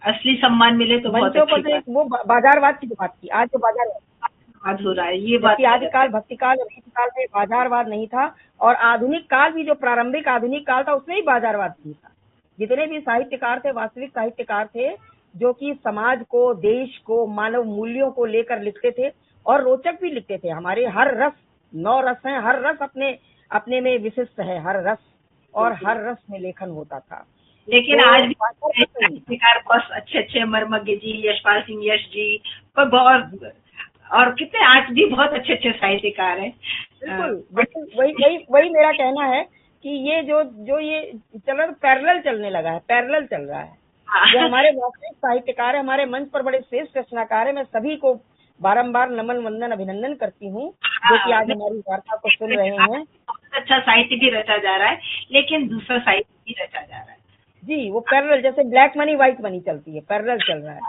असली सम्मान मिले तो बहुत अच्छी बात। वो बाजारवाद की बात की, आज जो बाजारवाद हो रहा है, ये बात आदिकाल, भक्तिकाल और रीतिकाल में बाजारवाद नहीं था, और आधुनिक काल भी जो प्रारंभिक आधुनिक काल था उसमें ही बाजारवाद नहीं था। जितने भी साहित्यकार थे, वास्तविक साहित्यकार थे, जो कि समाज को, देश को, मानव मूल्यों को लेकर लिखते थे, और रोचक भी लिखते थे। हमारे हर रस, 9 रस हैं, हर रस अपने में विशिष्ट है, हर रस, और हर रस में लेखन होता था। लेकिन आज भी साहित्यकार बहुत अच्छे मर्मज्ञ जी, यशपाल सिंह यश जी, और कितने आज भी बहुत अच्छे साहित्यकार हैं। बिल्कुल, वही मेरा कहना है कि ये जो ये पैरेलल चलने लगा है, पैरेलल चल रहा है। जो हमारे वास्तविक साहित्यकार है, हमारे मंच पर बड़े श्रेष्ठ रचनाकार है, मैं सभी को बारंबार नमन वंदन अभिनंदन करती हूँ जो कि आज हमारी वार्ता को सुन रहे हैं। बहुत अच्छा साहित्य भी रचा जा रहा है, लेकिन दूसरा साहित्य भी रचा जा रहा है जी। वो पैरेलल, जैसे ब्लैक मनी व्हाइट मनी चलती है, पैरेलल चल रहा है।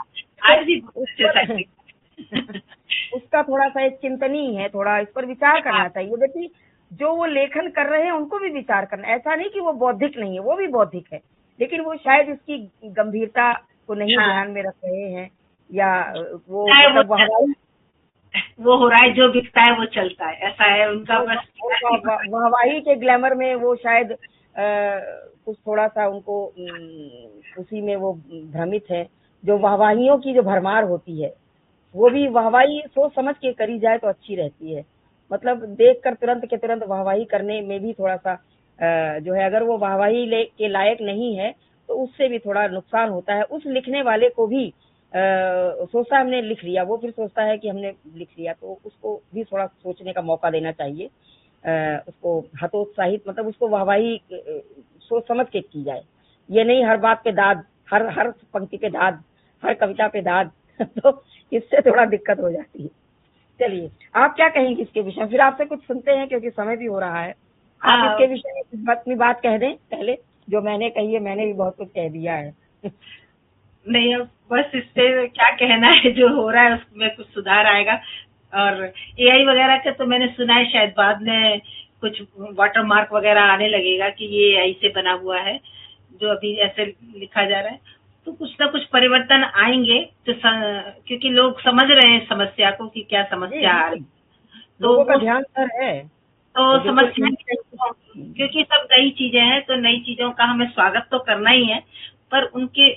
आज भी बहुत अच्छे साहित्य। उसका थोड़ा सा एक चिंतनीय है, थोड़ा इस पर विचार करना चाहिए। देखिए, जो वो लेखन कर रहे हैं उनको भी विचार करना, ऐसा नहीं कि वो बौद्धिक नहीं है, वो भी बौद्धिक है, लेकिन वो शायद इसकी गंभीरता को नहीं ध्यान में रख रहे हैं, या वो मतलब वो हो रहा है, जो बिकता है वो चलता है, ऐसा है उनका बस। वाहवाही के ग्लैमर में वो शायद कुछ थोड़ा सा उनको उसी में वो भ्रमित है। जो वाहवाहियों की जो भरमार होती है, वो भी वाहवाही सोच समझ के करी जाए तो अच्छी रहती है। मतलब देख कर तुरंत के तुरंत वाहवाही करने में भी थोड़ा सा जो है, अगर वो वाहवाही के लायक नहीं है तो उससे भी थोड़ा नुकसान होता है। उस लिखने वाले को भी सोचता हमने लिख लिया, वो फिर सोचता है कि हमने लिख लिया, तो उसको भी थोड़ा सोचने का मौका देना चाहिए। उसको हतोत्साहित, मतलब उसको वाहवाही सोच समझ के की जाए, ये नहीं हर बात पे दाद, हर पंक्ति पे दाद, हर कविता पे दाद तो इससे थोड़ा दिक्कत हो जाती है। चलिए, आप क्या कहेंगे इसके विषय में? फिर आपसे कुछ सुनते हैं, क्योंकि समय भी हो रहा है। आप इसके विषय में अपनी बात कह दें पहले, जो मैंने कही है, मैंने भी बहुत कुछ कह दिया है। नहीं, अब बस इससे क्या कहना है, जो हो रहा है उसमें कुछ सुधार आएगा। और एआई वगैरह का तो मैंने सुना है शायद बाद में कुछ वाटर मार्क वगैरह आने लगेगा कि ये एआई से बना हुआ है, जो अभी ऐसे लिखा जा रहा है। तो कुछ ना कुछ परिवर्तन आएंगे, तो क्योंकि लोग समझ रहे हैं समस्या को कि क्या समस्या आ रही, तो लोगों का ध्यान सर है, तो समस्या, क्योंकि सब नई चीजें हैं, तो नई चीजों का हमें स्वागत तो करना ही है, पर उनके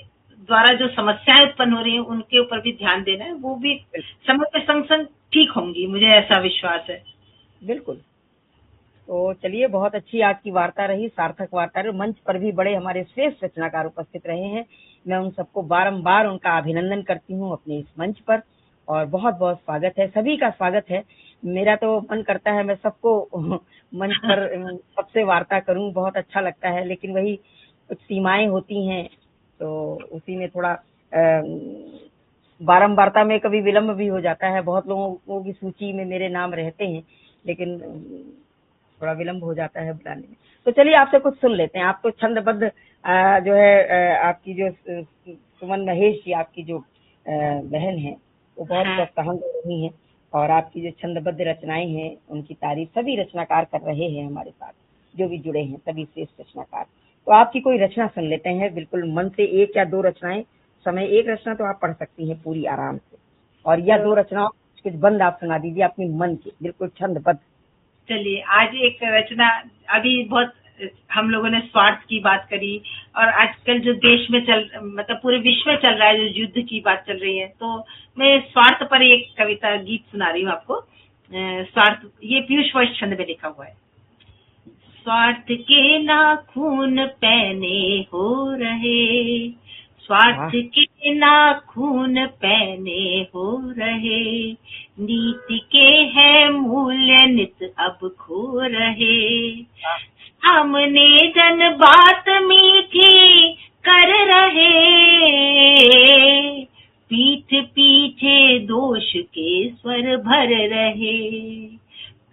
द्वारा जो समस्याएं उत्पन्न हो रही हैं उनके ऊपर भी ध्यान देना है। वो भी समय के संग संग ठीक होंगी, मुझे ऐसा विश्वास है। बिल्कुल। तो चलिए, बहुत अच्छी आज की वार्ता रही, सार्थक वार्ता रही। मंच पर भी बड़े हमारे श्रेष्ठ रचनाकार उपस्थित रहे हैं। मैं उन सबको बारंबार उनका अभिनंदन करती हूँ अपने इस मंच पर, और बहुत बहुत स्वागत है, सभी का स्वागत है। मेरा तो मन करता है मैं सबको मंच पर सबसे वार्ता करूं, बहुत अच्छा लगता है, लेकिन वही कुछ सीमाएं होती हैं, तो उसी में थोड़ा बारंबारता में कभी विलम्ब भी हो जाता है। बहुत लोगों की सूची में मेरे नाम रहते हैं, लेकिन थोड़ा विलम्ब हो जाता है बुलाने में। तो चलिए, आपसे कुछ सुन लेते हैं। आप तो छंदबद्ध जो है, आपकी जो सुमन महेश जी, आपकी जो बहन है, वो बहुत प्रोत्साहन दे रही हैं, और आपकी जो छंदबद्ध रचनाएं हैं उनकी तारीफ सभी रचनाकार कर रहे हैं हमारे साथ, जो भी जुड़े हैं सभी श्रेष्ठ रचनाकार। तो आपकी कोई रचना सुन लेते हैं, बिल्कुल मन से, एक या दो रचनाएं। समय एक रचना तो आप पढ़ सकती हैं पूरी आराम से, और या दो रचनाओं कुछ बंद आप सुना दीजिए अपनी मन की, बिल्कुल छंदबद्ध। चलिए, आज एक रचना, अभी बहुत हम लोगों ने स्वार्थ की बात करी, और आजकल जो देश में मतलब पूरे विश्व में चल रहा है, जो युद्ध की बात चल रही है, तो मैं स्वार्थ पर एक कविता गीत सुना रही हूँ आपको। स्वार्थ, ये पीयूष वैश्य छंद में लिखा हुआ है। स्वार्थ के नाखून पहने हो रहे, स्वार्थ के नाखून पहने हो रहे, नीति के है मूल्य नित अब खो रहे, सामने जन बात मीठी कर रहे, पीठ पीछे दोष के स्वर भर रहे,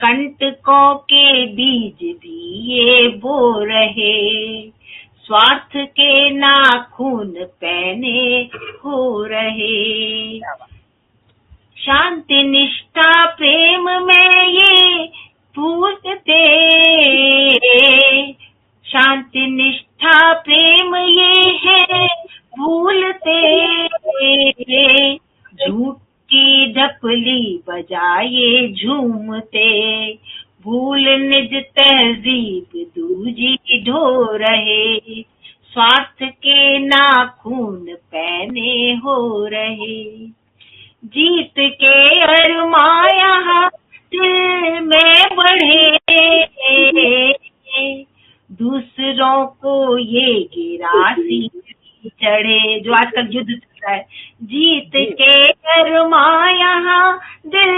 कंटकों के बीज भी ये बो रहे, स्वार्थ के नाखून पहने हो रहे, शांति निष्ठा प्रेम में ये भूलते, शांति निष्ठा प्रेम ये है भूलते, झूठ की ढपली बजाए झूमते, भूल निज तहजीब दूजी ढो रहे, स्वार्थ के नाखून पहने हो रहे, जीत के अरमाया दिल में बढ़े, दूसरों को ये गिरासी चढ़े, जो आजकल युद्ध चल रहा है, जीत के अरमाया दिल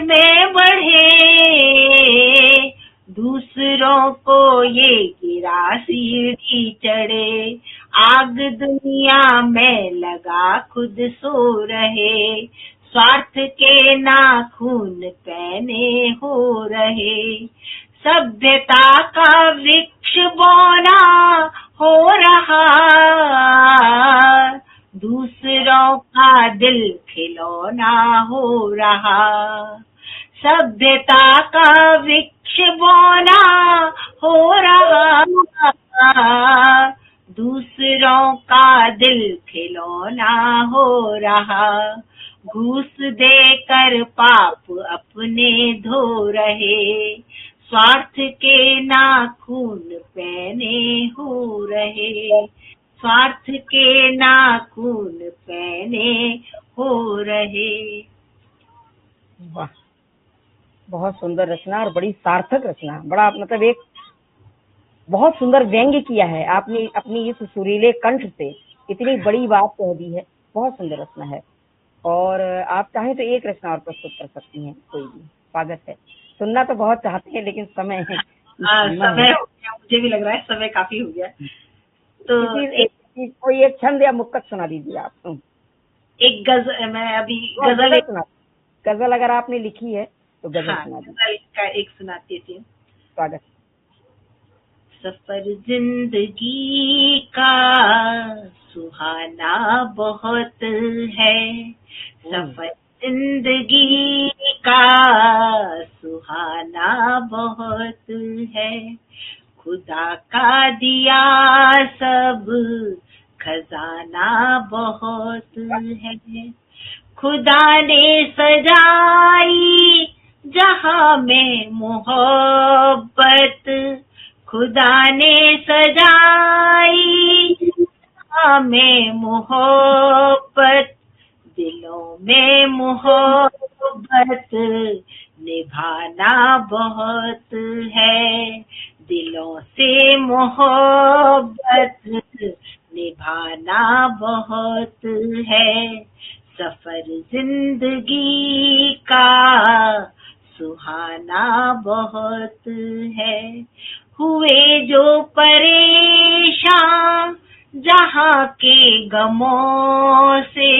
में बढ़े, दूसरों को ये गिरा सीढ़ी चढ़े, आग दुनिया में लगा खुद सो रहे, स्वार्थ के नाखून पहने हो रहे, सभ्यता का वृक्ष बौना हो रहा, दूसरों का दिल खिलौना हो रहा, सभ्यता का वृक्ष बौना हो रहा, दूसरों का दिल खिलौना हो रहा, घूस देकर पाप अपने धो रहे, स्वार्थ के नाखून पहने हो रहे, स्वार्थ के नाखून पहने हो रहे। वाह, बहुत सुंदर रचना और बड़ी सार्थक रचना। बड़ा मतलब एक बहुत सुंदर व्यंग्य किया है आपने अपनी इस सुरीले कंठ से, इतनी बड़ी बात कह दी है। बहुत सुंदर रचना है। और आप चाहें तो एक रचना और प्रस्तुत कर सकती हैं, कोई भी स्वागत है। सुनना तो बहुत चाहते हैं लेकिन समय है। समय हो गया, मुझे भी लग रहा है समय काफी हो गया। तो कोई एक छंद या मुक्तक सुना दीजिए आप। एक गजल, मैं अभी गजल सुना, गजल अगर आपने लिखी है तो गजल सुना दीजिए। गजल का एक सुनाती थी। स्वागत। सफर जिंदगी का सुहाना बहुत है, सफर जिंदगी का सुहाना बहुत है, खुदा का दिया सब खजाना बहुत है, खुदा ने सजाई जहां में मोहब्बत, खुदा ने सजाई जहां में मोहब्बत, दिलों में मोहब्बत निभाना बहुत है, दिलों से मोहब्बत निभाना बहुत है, सफर जिंदगी का सुहाना बहुत है, हुए जो परेशान जहां के गमों से,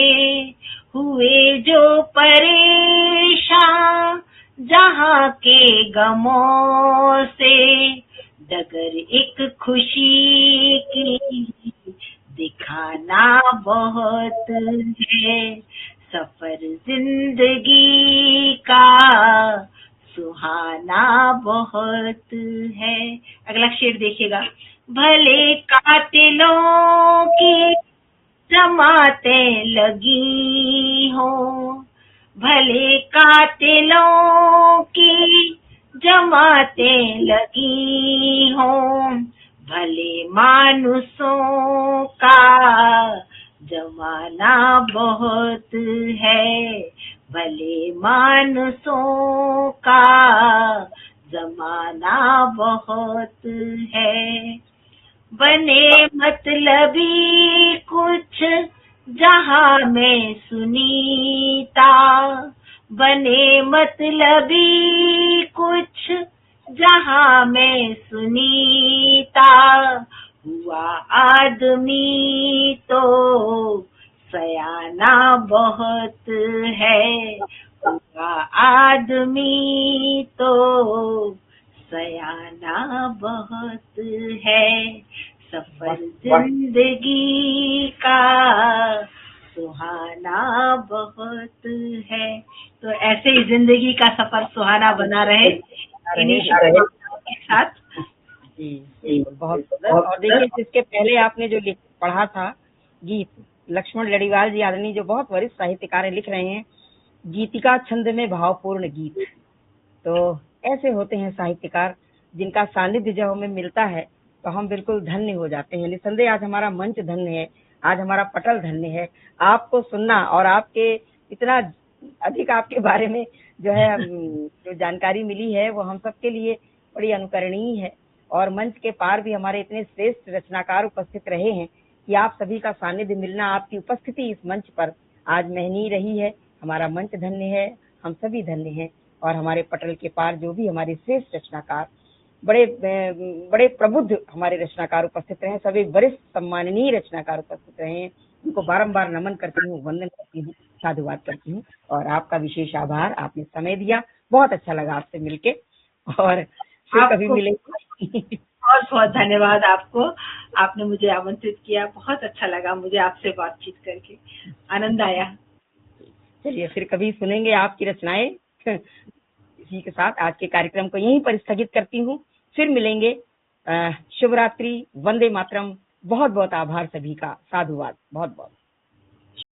हुए जो परेशान जहां के गमों से, डगर एक खुशी की दिखाना बहुत है, सफर जिंदगी का सुहाना बहुत है। अगला शेर देखिएगा। भले कातिलों की जमातें लगी हो, भले कातिलों की जमातें लगी हो, भले मानुसों का जमाना बहुत है, भले मानुसों का जमाना बहुत है, बने मतलबी कुछ जहां में सुनीता, बने मतलबी कुछ जहां में सुनीता, हुआ आदमी तो सयाना बहुत है, हुआ आदमी तो सयाना बहुत है, सफर जिंदगी का सुहाना बहुत है। तो ऐसे ही जिंदगी का सफर सुहाना बना रहे इन्हीं शब्दों के साथ। जी बहुत सुंदर। और देखिए, जिसके पहले आपने जो पढ़ा था गीत, लक्ष्मण लड़ीवाल जी आदरणीय जो बहुत वरिष्ठ साहित्यकार हैं, लिख रहे हैं गीतिका छंद में भावपूर्ण गीत। तो ऐसे होते हैं साहित्यकार जिनका सानिध्य जब हमें मिलता है तो हम बिल्कुल धन्य हो जाते हैं। निसंदेह आज हमारा मंच धन्य है, आज हमारा पटल धन्य है। आपको सुनना और आपके इतना अधिक आपके बारे में जो है जो जानकारी मिली है वो हम सबके लिए बड़ी अनुकरणीय है। और मंच के पार भी हमारे इतने श्रेष्ठ रचनाकार उपस्थित रहे हैं कि आप सभी का सानिध्य मिलना, आपकी उपस्थिति इस मंच पर आज महनीय रही है। हमारा मंच धन्य है, हम सभी धन्य हैं। और हमारे पटल के पार जो भी हमारे श्रेष्ठ रचनाकार, बड़े प्रबुद्ध हमारे रचनाकार उपस्थित रहे, सभी वरिष्ठ सम्माननीय रचनाकार उपस्थित रहे हैं। उनको बारंबार नमन करती हूँ, वंदन करती हूँ, साधुवाद करती हूँ। और आपका विशेष आभार, आपने समय दिया, बहुत अच्छा लगा आपसे मिलके, और फिर कभी आपको मिलेंगे। बहुत बहुत धन्यवाद आपको। आपने मुझे आमंत्रित किया, बहुत अच्छा लगा मुझे आपसे बातचीत करके, आनंद आया। चलिए फिर कभी सुनेंगे आपकी रचनाएं। इसी के साथ आज के कार्यक्रम को यहीं पर स्थगित करती हूँ, फिर मिलेंगे। शुभ रात्रि, वंदे मातरम। बहुत बहुत आभार सभी का, साधुवाद, बहुत बहुत।